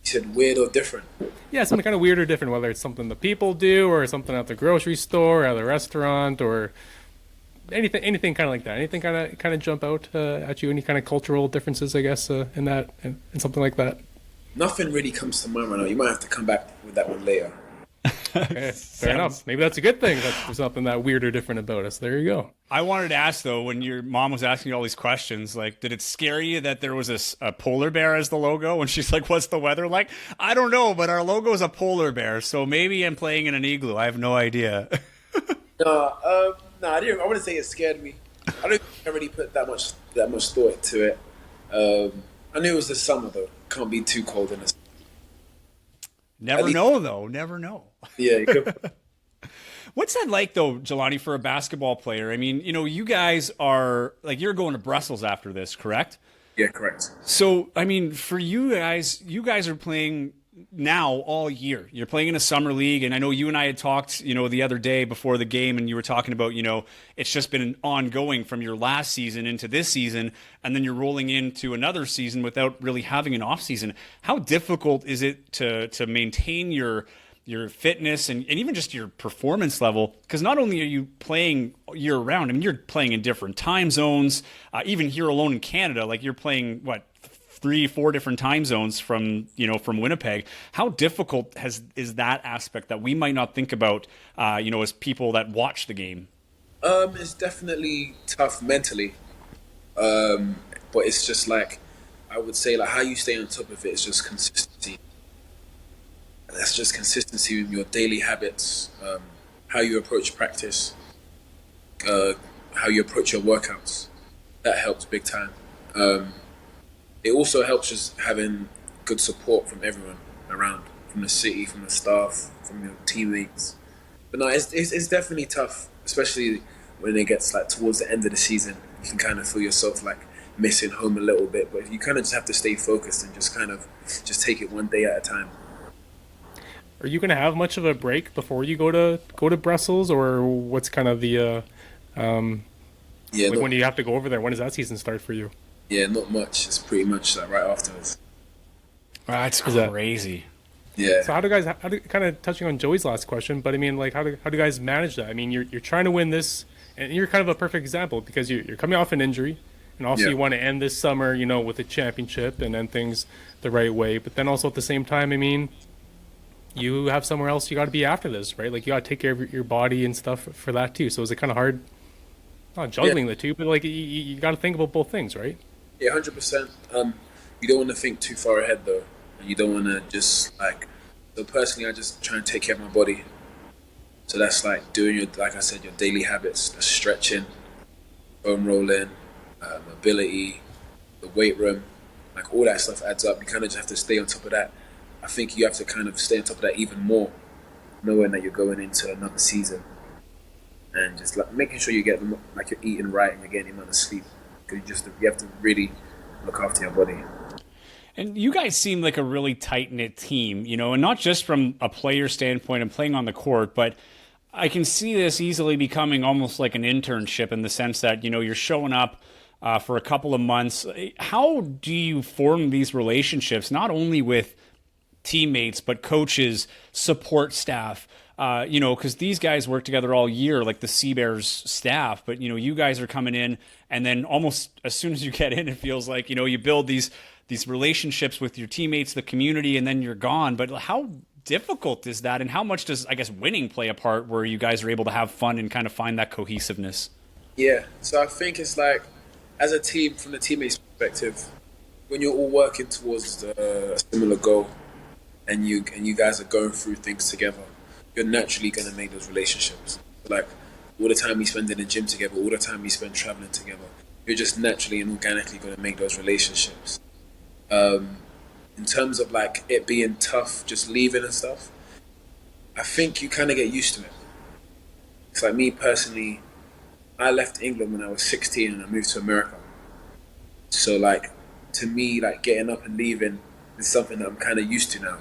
said weird or different? Yeah, something kind of weird or different, whether it's something the people do or something at the grocery store or at the restaurant or anything kind of like that. Anything kind of jump out at you? Any kind of cultural differences, I guess, in that and something like that? Nothing really comes to mind right now. You might have to come back with that one later. Okay, fair enough. Maybe that's a good thing. That there's something that weird or different about us. There you go. I wanted to ask though, when your mom was asking you all these questions, like, did it scare you that there was a polar bear as the logo? And she's like, "What's the weather like?" I don't know, but our logo is a polar bear, so maybe I'm playing in an igloo. I have no idea. No, I didn't. I wouldn't say it scared me. I don't think I really put that much thought to it. I knew it was the summer though. Can't be too cold in this. Never know though. Never know. Yeah, you could. What's that like though, Jelani, for a basketball player? I mean, you know, you guys are like, you're going to Brussels after this, correct? Yeah, correct. So, I mean, for you guys are playing now all year. You're playing in a summer league, and I know you and I had talked, you know, the other day before the game, and you were talking about, you know, it's just been ongoing from your last season into this season, and then you're rolling into another season without really having an off season. How difficult is it to maintain your your fitness and even just your performance level. Because not only are you playing year round, I mean, you're playing in different time zones. Even here alone in Canada, like you're playing what 3, 4 different time zones from from Winnipeg. How difficult is that aspect that we might not think about, as people that watch the game? It's definitely tough mentally, but it's just like I would say, like how you stay on top of it is just consistency. That's just consistency with your daily habits, how you approach practice, uh, how you approach your workouts. That helps big time. It also helps just having good support from everyone around, from the city, from the staff, from your teammates. But no, it's definitely tough, especially when it gets like towards the end of the season. You can kind of feel yourself like missing home a little bit, but you kind of just have to stay focused and just kind of just take it one day at a time. Are you going to have much of a break before you go to Brussels, or what's kind of the Yeah, like not when do you have to go over there? When does that season start for you? yeah, not much. It's pretty much like right afterwards. That's Is that crazy. Yeah, so? How do kind of touching on Joey's last question? But I mean, like, how do you guys manage that? I mean, you're trying to win this, and you're kind of a perfect example because you're coming off an injury, and also yeah, you want to end this summer, with a championship and end things the right way. But then also at the same time, I mean, you have somewhere else you got to be after this, right? Like you got to take care of your body and stuff for that too. So is it kind of hard, not yeah, juggling the two, but like you got to think about both things, right? yeah, 100%. You don't want to think too far ahead though, and you don't want to just like. So personally, I just try and take care of my body. So that's like doing your, like I said, your daily habits, the stretching, foam rolling, mobility, the weight room, like all that stuff adds up. You kind of just have to stay on top of that. I think you have to kind of stay on top of that even more, knowing that you're going into another season, and just like making sure you get like you're eating right and you're getting the amount of sleep. Because you have to really look after your body. And you guys seem like a really tight knit team, and not just from a player standpoint and playing on the court, but I can see this easily becoming almost like an internship in the sense that, you're showing up for a couple of months. How do you form these relationships, not only with teammates, but coaches, support staff? Because these guys work together all year, like the Bears staff. But you guys are coming in, and then almost as soon as you get in, it feels like you build these relationships with your teammates, the community, and then you're gone. But how difficult is that, and how much does I guess winning play a part where you guys are able to have fun and kind of find that cohesiveness? Yeah, so I think it's like, as a team, from the teammates' perspective, when you're all working towards a similar goal, and you guys are going through things together, you're naturally going to make those relationships. Like all the time we spend in the gym together, all the time we spend traveling together, you're just naturally and organically going to make those relationships. In terms of like it being tough, just leaving and stuff, I think you kind of get used to it. It's like me personally, I left England when I was 16 and I moved to America. So like to me, like getting up and leaving is something that I'm kind of used to now.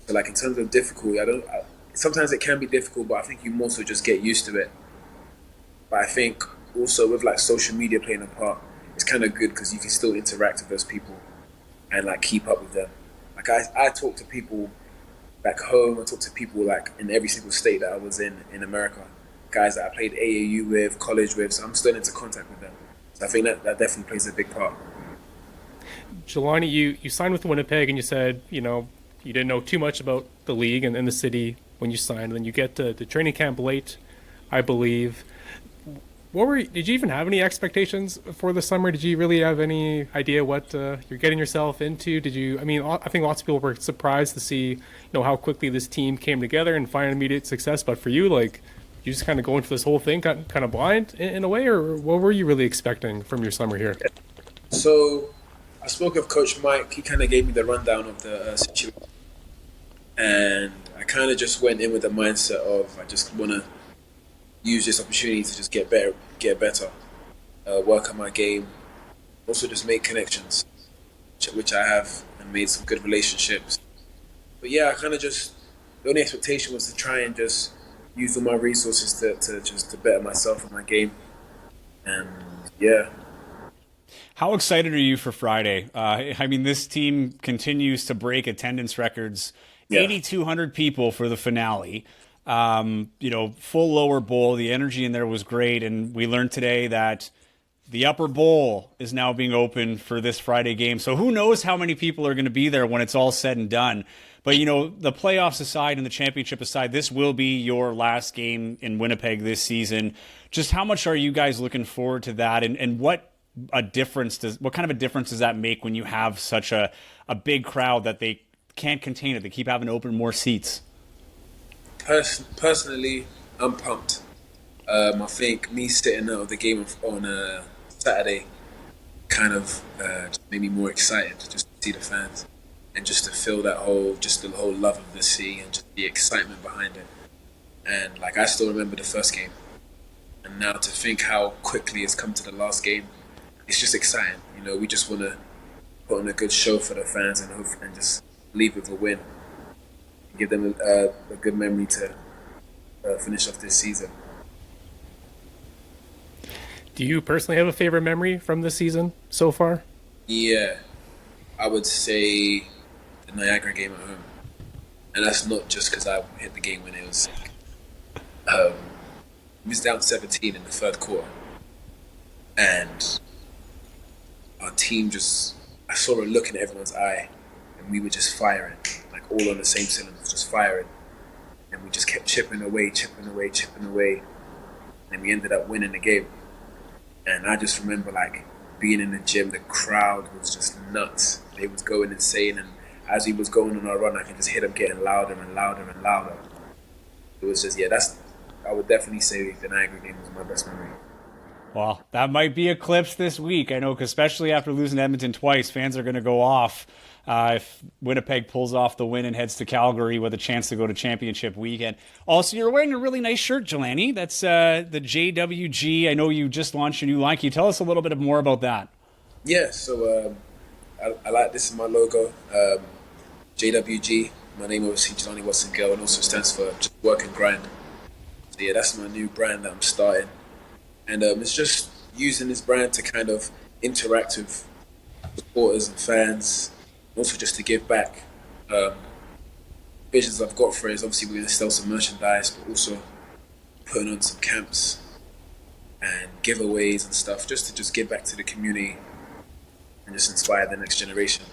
So like in terms of difficulty, sometimes it can be difficult, but I think you more so just get used to it. But I think also with like social media playing a part, it's kind of good because you can still interact with those people and like keep up with them. Like I talk to people back home. I talk to people like in every single state that I was in America. Guys that I played AAU with, college with, so I'm still into contact with them. So I think that definitely plays a big part. Jelani, you signed with Winnipeg, and you said you didn't know too much about the league and the city when you signed. And then you get to the training camp late, I believe. Did you even have any expectations for the summer? Did you really have any idea what you're getting yourself into? Did you? I mean, I think lots of people were surprised to see, how quickly this team came together and find immediate success. But for you, like, you just kind of go into this whole thing kind of blind in a way, or what were you really expecting from your summer here? So I spoke with Coach Mike. He kind of gave me the rundown of the situation, and I kind of just went in with the mindset of I just want to use this opportunity to just get better, work on my game, also just make connections, which I have, and made some good relationships. But yeah, I kind of just, the only expectation was to try and just use all my resources to better myself and my game. And yeah. How excited are you for Friday? I mean, this team continues to break attendance records Yeah. 8,200 people for the finale. Full lower bowl. The energy in there was great, and we learned today that the upper bowl is now being opened for this Friday game. So who knows how many people are going to be there when it's all said and done. But, the playoffs aside and the championship aside, this will be your last game in Winnipeg this season. Just how much are you guys looking forward to that? And what kind of a difference does that make when you have such a big crowd that they can't contain it? They keep having to open more seats. Personally, I'm pumped. I think me sitting out of the game on Saturday kind of just made me more excited just to see the fans and just to feel the whole love of the city and just the excitement behind it. And like I still remember the first game, and now to think how quickly it's come to the last game, it's just exciting. We just want to put on a good show for the fans and just leave with a win, give them a good memory to finish off this season. Do you personally have a favorite memory from this season so far? Yeah, I would say the Niagara game at home, and that's not just because I hit the game when it was down 17 in the third quarter, and our team I saw a look in everyone's eye, and we were just firing, like all on the same cylinders, just firing, and we just kept chipping away, and we ended up winning the game. And I just remember like being in the gym, the crowd was just nuts. They was going insane, and as he was going on our run, I could just hear them getting louder and louder and louder. It was just, I would definitely say the Niagara game was my best memory. Well, that might be eclipsed this week. I know, because especially after losing Edmonton twice, fans are going to go off if Winnipeg pulls off the win and heads to Calgary with a chance to go to championship weekend. Also, you're wearing a really nice shirt, Jelani. That's the JWG. I know you just launched a new line. Can you tell us a little bit more about that? Yeah, so I like, this is my logo, JWG. My name obviously Jelani Watson-Gayle, and also stands for just work and grind. So yeah, that's my new brand that I'm starting. And it's just using this brand to kind of interact with supporters and fans, also just to give back. Visions I've got for it is obviously we're going to sell some merchandise, but also putting on some camps and giveaways and stuff, just to give back to the community and just inspire the next generation.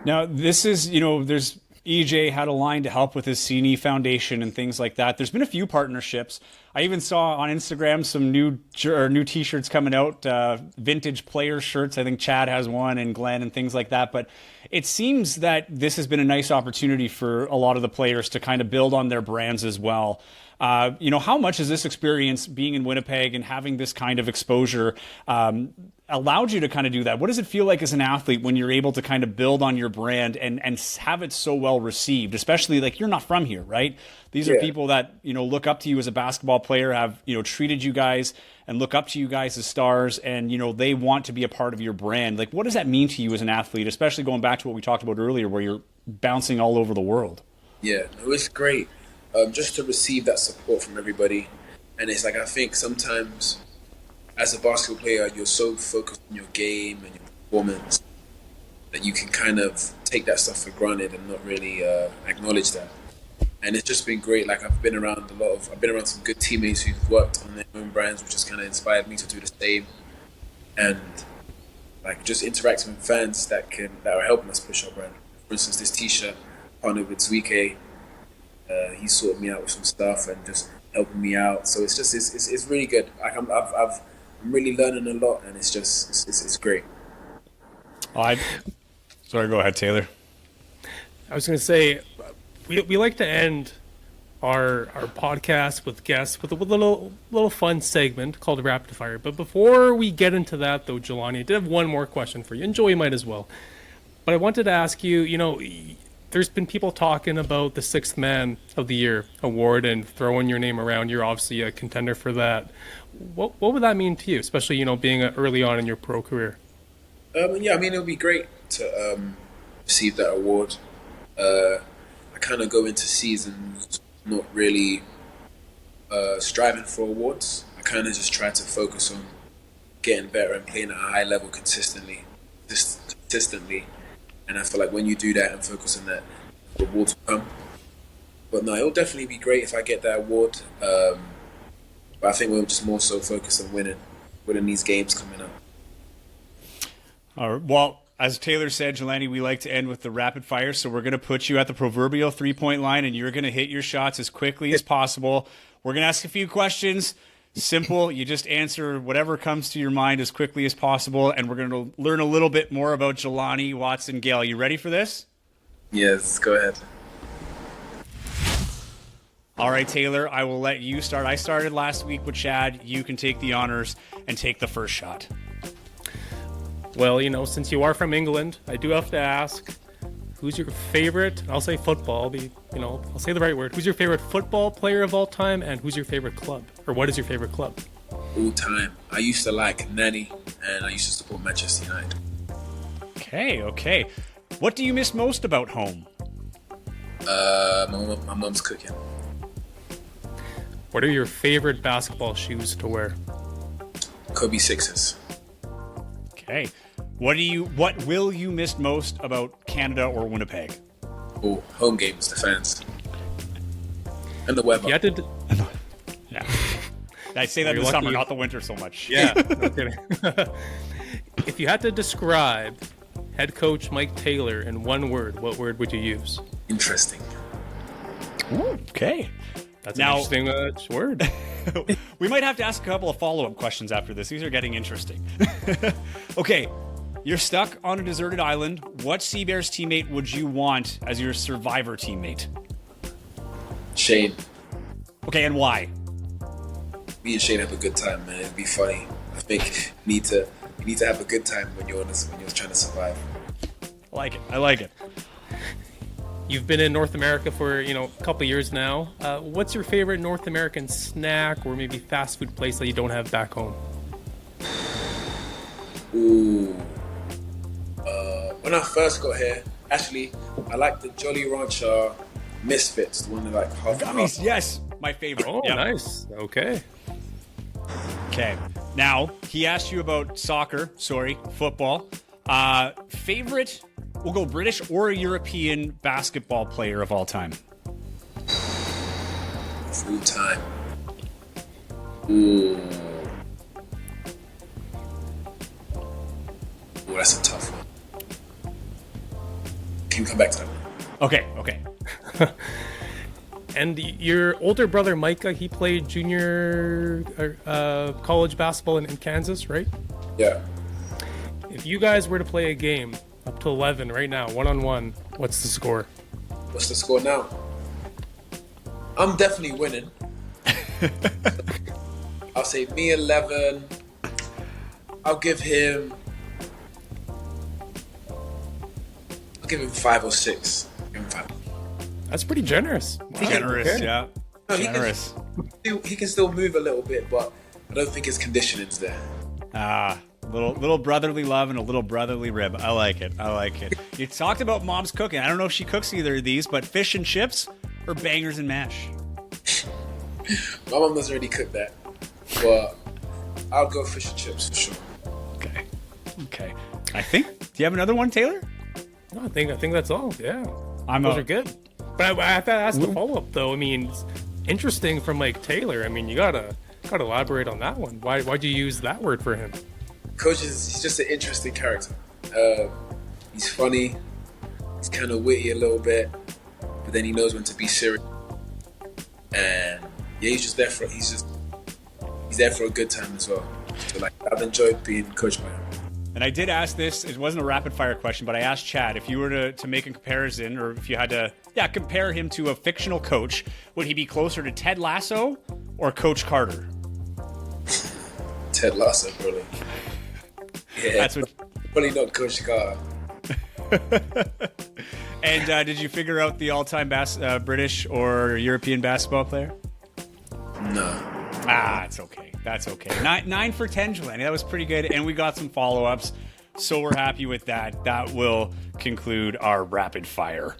Now, this is, there's EJ had a line to help with his CNE Foundation and things like that. There's been a few partnerships. I even saw on Instagram some new T-shirts coming out, vintage player shirts. I think Chad has one and Glenn and things like that. But it seems that this has been a nice opportunity for a lot of the players to kind of build on their brands as well. How much has this experience being in Winnipeg and having this kind of exposure allowed you to kind of do that? What does it feel like as an athlete when you're able to kind of build on your brand and have it so well received, especially like you're not from here, right? These are people that, look up to you as a basketball player, have, treated you guys and look up to you guys as stars, and, they want to be a part of your brand. Like, what does that mean to you as an athlete, especially going back to what we talked about earlier, where you're bouncing all over the world? Yeah, no, it's great. Just to receive that support from everybody. And it's like, I think sometimes as a basketball player, you're so focused on your game and your performance that you can kind of take that stuff for granted and not really acknowledge that. And it's just been great. Like, I've been around some good teammates who've worked on their own brands, which has kind of inspired me to do the same. And like, just interacting with fans that are helping us push our brand. For instance, this T-shirt partnered with S1E6. He sorted me out with some stuff and just helping me out. So it's just it's really good. Like, I'm really learning a lot, and it's great. Sorry, go ahead, Taylor. I was going to say, we like to end our podcast with guests with a little fun segment called Rapid Fire. But before we get into that, though, Jelani, I did have one more question for you, and Joey might as well. But I wanted to ask you, there's been people talking about the Sixth Man of the Year award and throwing your name around. You're obviously a contender for that. What would that mean to you, especially, being early on in your pro career? Yeah, I mean, it would be great to receive that award. I kind of go into seasons not really striving for awards. I kind of just try to focus on getting better and playing at a high level consistently. And I feel like when you do that and focus on that, the award to come. But no, it'll definitely be great if I get that award. But I think we're just more so focused on winning these games coming up. All right. Well, as Taylor said, Jelani, we like to end with the rapid fire, so we're going to put you at the proverbial 3-point line, and you're going to hit your shots as quickly as possible. We're going to ask a few questions. Simple. You just answer whatever comes to your mind as quickly as possible, and we're going to learn a little bit more about Jelani Watson-Gayle. You ready for this? Yes, go ahead. All right, Taylor, I will let you start. I started last week with Chad. You can take the honors and take the first shot. Well, since you are from England, I do have to ask, who's your favorite? I'll say football. I'll say the right word. Who's your favorite football player of all time, and who's your favorite club? Or what is your favorite club? All time. I used to like Nani, and I used to support Manchester United. Okay. What do you miss most about home? My mom's cooking. What are your favorite basketball shoes to wear? Kobe Sixes. Okay. What will you miss most about Canada or Winnipeg? Oh, home games, the fans. And the weather. Yeah. I say that in the summer, not the winter so much. Yeah, no kidding. If you had to describe head coach Mike Taylor in one word, what word would you use? Interesting. Ooh, okay. That's an interesting word. We might have to ask a couple of follow-up questions after this. These are getting interesting. Okay. You're stuck on a deserted island. What Seabears teammate would you want as your survivor teammate? Shane. Okay, and why? Me and Shane have a good time, man. It'd be funny. I think you need to have a good time when you're trying to survive. I like it. You've been in North America for a couple of years now. What's your favorite North American snack or maybe fast food place that you don't have back home? Ooh. When I first got here, actually, I like the Jolly Rancher Misfits, the one that like half. Gummies, yes, my favorite. Oh, yep. Nice. Okay. Now he asked you about football. Favorite? We'll go British or European basketball player of all time. Full time. Ooh. Oh, that's a tough one. Can you come back to that one? Okay. And your older brother Micah, he played junior college basketball in Kansas, right? Yeah. If you guys were to play a game up to 11 right now, 1-on-1, what's the score? What's the score now? I'm definitely winning. I'll say me 11. I'll give him 5 or 6. Give him 5. That's pretty generous. Wow. Generous, yeah. No, generous. He can still move a little bit, but I don't think his conditioning's there. Little brotherly love and a little brotherly rib. I like it. You talked about mom's cooking. I don't know if she cooks either of these, but fish and chips or bangers and mash? My mom doesn't really cook that, but I'll go fish and chips for sure. Okay. Do you have another one, Taylor? No, I think that's all. Yeah. Those are good. But I have to ask the follow-up, though. I mean, it's interesting from Mike Taylor. I mean, you gotta elaborate on that one. Why'd you use that word for him? Coach he's just an interesting character. He's funny. He's kind of witty a little bit, but then he knows when to be serious. And yeah, he's there for a good time as well. So I've enjoyed being coached by him. And I did ask this, it wasn't a rapid fire question, but I asked Chad, if you were to make a comparison, or if you had to compare him to a fictional coach, would he be closer to Ted Lasso or Coach Carter? Ted Lasso, probably. Yeah, probably not Coach Carter. And did you figure out the all-time British or European basketball player? No. It's okay. That's okay. 9 for 10, Jelani. That was pretty good. And we got some follow-ups, so we're happy with that. That will conclude our rapid fire.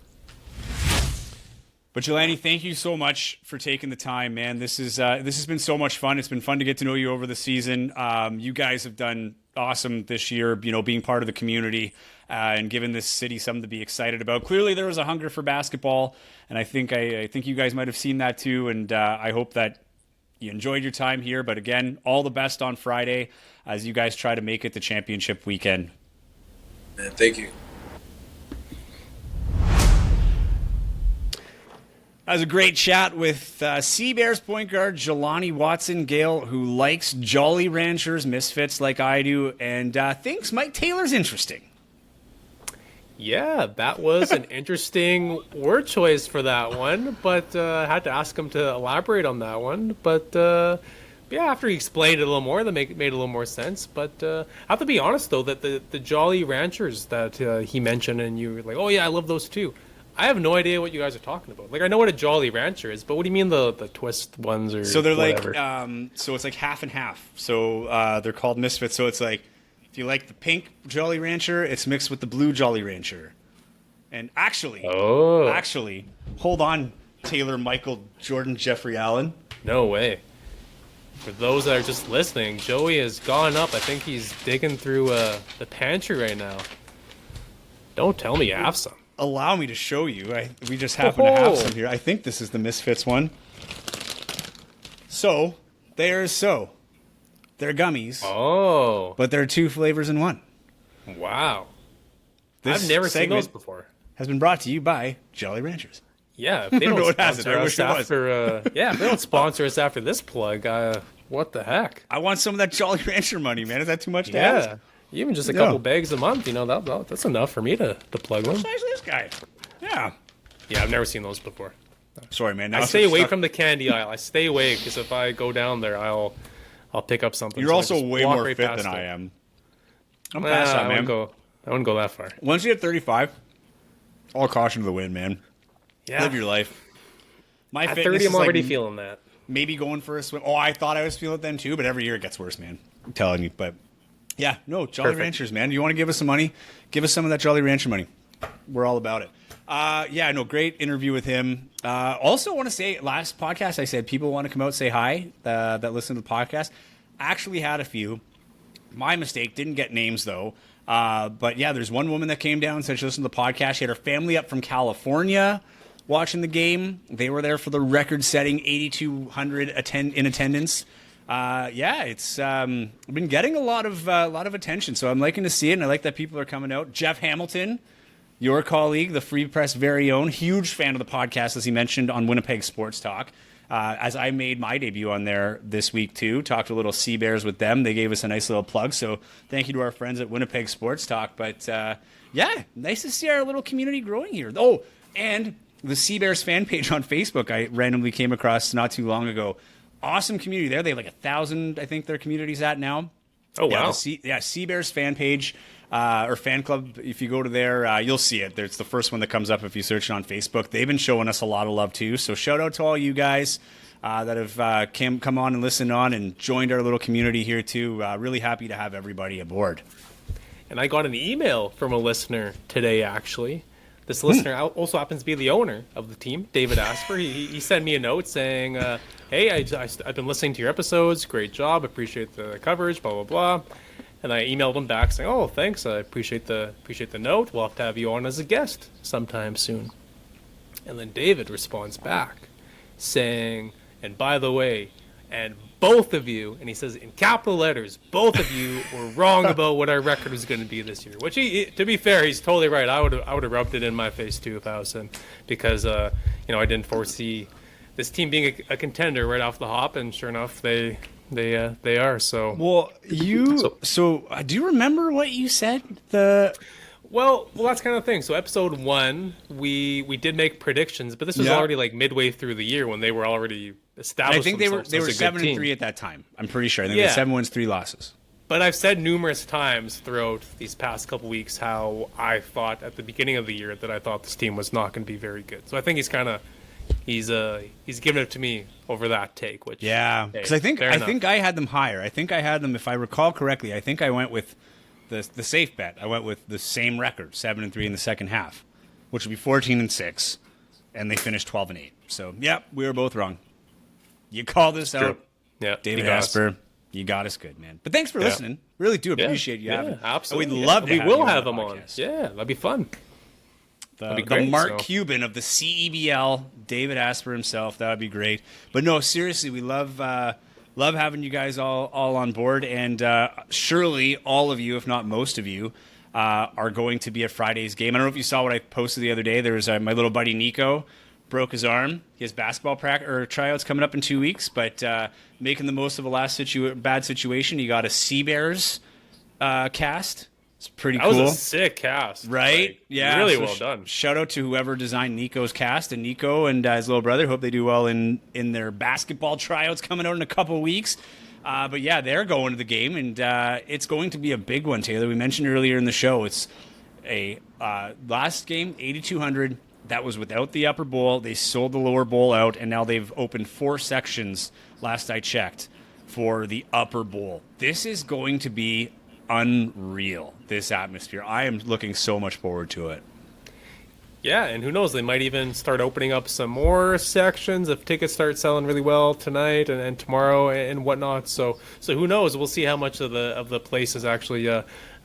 But Jelani, thank you so much for taking the time, man. This has been so much fun. It's been fun to get to know you over the season. You guys have done awesome this year, being part of the community and giving this city something to be excited about. Clearly, there was a hunger for basketball, and I think you guys might have seen that too. And I hope that you enjoyed your time here. But again, all the best on Friday as you guys try to make it to championship weekend. Man, thank you. That was a great chat with CEBL's point guard Jelani Watson-Gayle, who likes Jolly Ranchers misfits like I do, and thinks Mike Taylor's interesting. Yeah, that was an interesting word choice for that one, but I had to ask him to elaborate on that one. But yeah, after he explained it a little more, that made a little more sense. But I have to be honest, though, that the Jolly Ranchers that he mentioned, and you were like, oh, yeah, I love those too. I have no idea what you guys are talking about. Like, I know what a Jolly Rancher is, but what do you mean the twist ones or so they're whatever? Like, so it's like half and half. So they're called misfits. So it's like, if you like the pink Jolly Rancher, it's mixed with the blue Jolly Rancher. And actually, hold on, Taylor, Michael, Jordan, Jeffrey Allen. No way. For those that are just listening, Joey has gone up. I think he's digging through the pantry right now. Don't tell me you have some. Allow me to show you. We just happen to have some here. I think this is the Misfits one. So, they're gummies. Oh. But there are two flavors in one. Wow. This I've never seen those segment before. Has been brought to you by Jolly Ranchers. Yeah, if they don't sponsor us after, if they don't sponsor us after this plug, what the heck? I want some of that Jolly Rancher money, man. Is that too much to ask? Yeah. Even just a couple bags a month, that's enough for me to plug them. What's actually this guy? Yeah. Yeah, I've never seen those before. Sorry, man. I stay away from the candy aisle. I stay away because if I go down there, I'll pick up something. You're also way more fit than I am. I'm past that, man. I wouldn't go that far. Once you hit 35, all caution to the wind, man. Yeah. Live your life. My At fitness 30, I'm already like feeling that. Maybe going for a swim. Oh, I thought I was feeling it then too, but every year it gets worse, man. I'm telling you. But yeah, no, Jolly Ranchers, man. You want to give us some money? Give us some of that Jolly Rancher money. We're all about it. Yeah, no, great interview with him. Also want to say, last podcast I said people want to come out and say hi that listen to the podcast. Actually had a few. My mistake. Didn't get names, though. But yeah, there's one woman that came down and said she listened to the podcast. She had her family up from California watching the game. They were there for the record-setting 8,200 in attendance. Yeah, it's been getting a lot of attention, so I'm liking to see it, and I like that people are coming out. Jeff Hamilton, your colleague, the Free Press very own, huge fan of the podcast, as he mentioned on Winnipeg Sports Talk. As I made my debut on there this week too, talked a little Sea-Bears with them. They gave us a nice little plug, so thank you to our friends at Winnipeg Sports Talk. But yeah, nice to see our little community growing here. Oh, and the Sea-Bears fan page on Facebook I randomly came across not too long ago. Awesome community there. They have like 1,000, I think their community's at now. Oh, wow. Sea-Bears fan page or fan club. If you go to there, you'll see it. It's the first one that comes up if you search it on Facebook. They've been showing us a lot of love too. So shout out to all you guys that have come on and listened on and joined our little community here too. Really happy to have everybody aboard. And I got an email from a listener today, actually. This listener also happens to be the owner of the team, David Asper. He sent me a note saying, hey, I've been listening to your episodes. Great job. Appreciate the coverage, blah, blah, blah. And I emailed him back saying, oh, thanks. I appreciate the note. We'll have to have you on as a guest sometime soon. And then David responds back saying, and by the way, and both of you, and he says in capital letters, both of you were wrong about what our record was going to be this year. Which, to be fair, he's totally right. I would have rubbed it in my face too if I was him, because I didn't foresee this team being a contender right off the hop, and sure enough, they are. So well, do you remember what you said? Well, that's kind of the thing. So episode 1, we did make predictions, but this was already like midway through the year when they were already established. I think they were 7-3 at that time. I'm pretty sure. I think they had 7 wins, 3 losses. But I've said numerous times throughout these past couple weeks how I thought at the beginning of the year that I thought this team was not going to be very good. So I think he's given it to me over that take. Which because I think I had them higher. I think I had them, if I recall correctly. I think I went with the safe bet. I went with the same record, 7-3 in the second half, which would be 14-6. and they finished 12-8. So, yeah, we were both wrong. You called this out. Yeah, David Asper, you got us good, man. But thanks for listening. Really do appreciate you having. Absolutely. We'd love to. We have will you have on them the on. podcast. Yeah, that'd be fun. The Mark Cuban of the CEBL, David Asper himself. That would be great. But no, seriously, we love having you guys all on board, and surely all of you, if not most of you, are going to be at Friday's game. I don't know if you saw what I posted the other day. There was my little buddy Nico broke his arm. He has basketball tryouts coming up in 2 weeks, but making the most of a bad situation, he got a Sea Bears cast. It's pretty cool. That was a sick cast. Right? Like, yeah. Really so well done. Shout out to whoever designed Nico's cast, and Nico and his little brother. Hope they do well in their basketball tryouts coming out in a couple weeks. But yeah, they're going to the game, and it's going to be a big one, Taylor. We mentioned earlier in the show, it's a last game, 8,200. That was without the upper bowl. They sold the lower bowl out, and now they've opened 4 sections, last I checked, for the upper bowl. This is going to be unreal, this atmosphere. I am looking so much forward to it. Yeah, and who knows, they might even start opening up some more sections if tickets start selling really well tonight and tomorrow and whatnot. So who knows? We'll see how much of the place is actually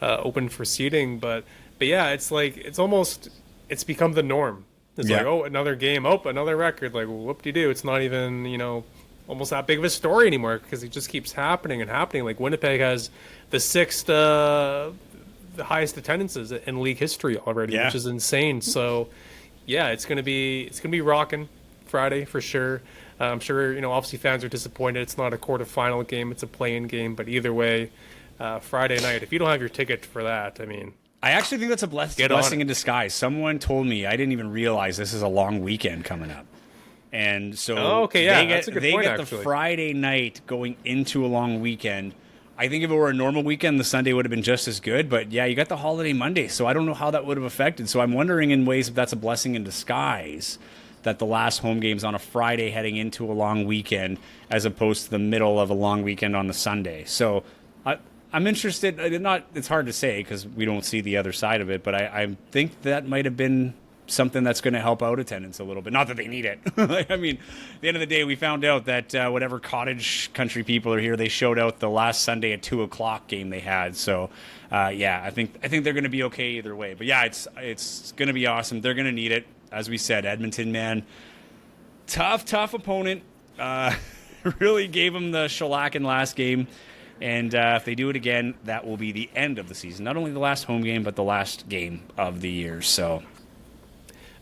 open for seating. But yeah, it's like it's become the norm. It's like, oh, another game, another record. Like, whoop-de-doo. It's not even, almost that big of a story anymore because it just keeps happening and happening. Like, Winnipeg has the 6th the highest attendances in league history already, which is insane. So yeah, it's gonna be rocking Friday for sure. I'm sure obviously fans are disappointed it's not a quarterfinal game, it's a play-in game, but either way, Friday night, if you don't have your ticket for that, I mean, I actually think that's a blessing in disguise. Someone told me, I didn't even realize this is a long weekend coming up. And so they get the Friday night going into a long weekend. I think if it were a normal weekend, the Sunday would have been just as good. But yeah, you got the holiday Monday, so I don't know how that would have affected. So I'm wondering in ways if that's a blessing in disguise that the last home game's on a Friday heading into a long weekend as opposed to the middle of a long weekend on the Sunday. So I'm interested. It's hard to say because we don't see the other side of it, but I think that might have been something that's going to help out attendance a little bit. Not that they need it. I mean, at the end of the day, we found out that whatever cottage country people are here, they showed out the last Sunday at 2:00 game they had. So, yeah, I think they're going to be okay either way. But yeah, it's going to be awesome. They're going to need it. As we said, Edmonton, man, tough opponent. Really gave them the shellacking last game. And if they do it again, that will be the end of the season. Not only the last home game, but the last game of the year. So.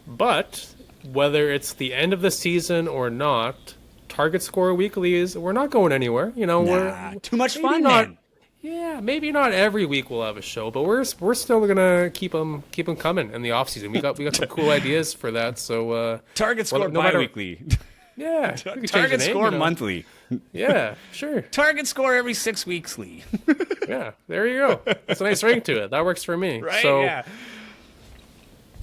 But whether it's the end of the season or not, Target Score Weekly we're not going anywhere. We're too much fun, man. Yeah, maybe not every week we'll have a show, but we're still gonna keep them coming in the off season. We got some cool ideas for that. So Target Score bi-weekly. Yeah, Target Score monthly. Yeah, sure. Target Score every 6 weeksly. Yeah, there you go. That's a nice ring to it. That works for me. Right? So, yeah.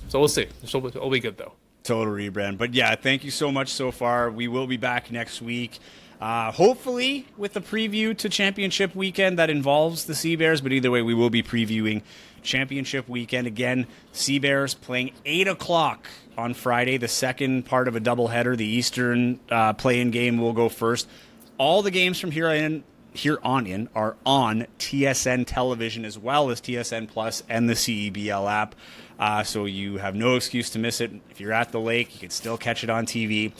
So we'll see. It'll be good, though. Total rebrand. But yeah, thank you so much so far. We will be back next week. Hopefully with a preview to Championship Weekend that involves the Sea Bears. But either way, we will be previewing Championship Weekend. Again, Sea Bears playing 8 o'clock on Friday, the second part of a doubleheader. The Eastern play-in game will go first. All the games from here on in are on TSN television as well as TSN Plus and the CEBL app. So you have no excuse to miss it. If you're at the lake, you can still catch it on TV.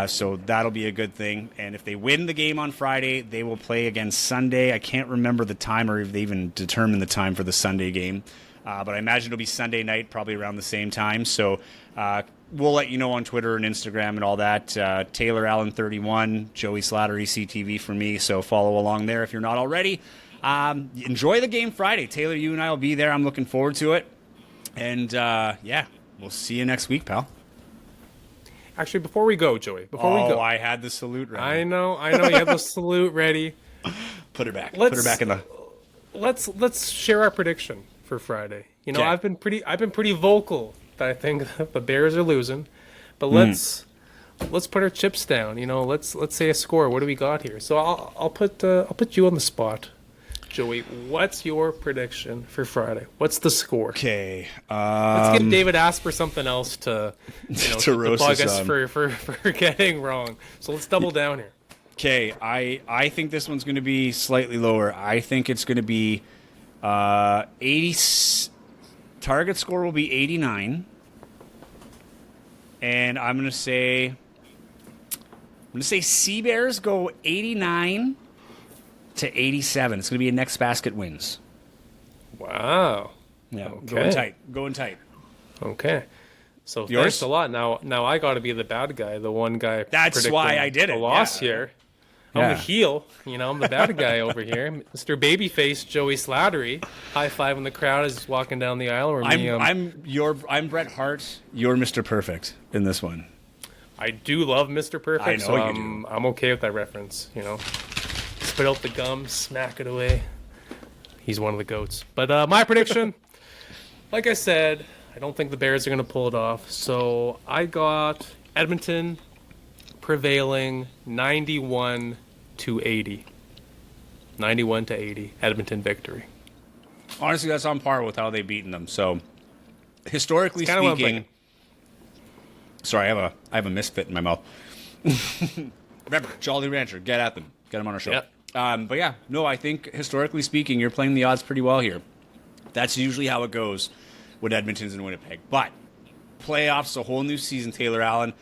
So that'll be a good thing. And if they win the game on Friday, they will play again Sunday. I can't remember the time or if they even determined the time for the Sunday game. But I imagine it'll be Sunday night, probably around the same time. So we'll let you know on Twitter and Instagram and all that. Taylor Allen 31, Joey Slattery CTV for me. So follow along there if you're not already. Enjoy the game Friday. Taylor, you and I will be there. I'm looking forward to it. And, yeah, we'll see you next week, pal. Actually, before we go, Joey, we go. I had the salute ready. I know, you had the salute ready. Put her back. Put her back in the... Let's share our prediction for Friday. Okay. I've been pretty vocal that I think the Bears are losing. But let's put our chips down. Let's say a score. What do we got here? So I'll put you on the spot, Joey, what's your prediction for Friday? What's the score? Okay. Let's give David Asper something else to, to roast bug us us on. for getting wrong. So let's double down here. Okay, I think this one's going to be slightly lower. I think it's going to be 80. Target score will be 89. And I'm going to say Sea Bears go 89 to 87. It's going to be a next basket wins. Wow. Yeah, Okay. Going tight. Okay. So Yours? thanks a lot. Now I got to be the bad guy, the one guy. That's predicting why I did it, A loss yeah. here. I'm Yeah. the heel. I'm the bad guy over here. Mr. Babyface Joey Slattery, high five in the crowd as he's walking down the aisle. Or me, I'm Bret Hart. You're Mr. Perfect in this one. I do love Mr. Perfect, I know so you do. I'm okay with that reference. Spit out the gum, smack it away. He's one of the goats. But my prediction, like I said, I don't think the Bears are going to pull it off. So I got Edmonton prevailing 91 to 80. 91 to 80, Edmonton victory. Honestly, that's on par with how they've beaten them. So, historically It's kinda what I'm speaking, thinking. sorry, I have a misfit in my mouth. Remember, Jolly Rancher, get at them, get them on our show. Yep. But yeah, no, I think historically speaking, you're playing the odds pretty well here. That's usually how it goes with Edmonton's and Winnipeg. But playoffs, a whole new season, Taylor Allen.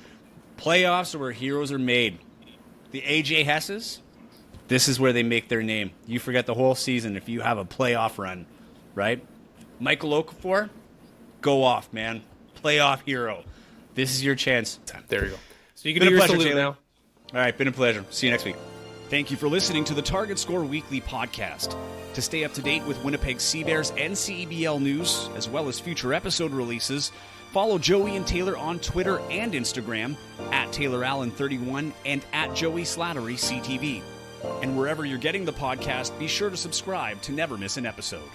Playoffs are where heroes are made. The AJ Hesses, this is where they make their name. You forget the whole season if you have a playoff run, right? Michael Okafor, go off, man. Playoff hero. This is your chance. There you go. So you can Been do a your pleasure, salute Taylor. now. All right, been a pleasure. See you next week. Thank you for listening to the Target Score Weekly podcast. To stay up to date with Winnipeg Sea Bears and CEBL news, as well as future episode releases, follow Joey and Taylor on Twitter and Instagram at TaylorAllen31 and at Joey Slattery CTV. And wherever you're getting the podcast, be sure to subscribe to never miss an episode.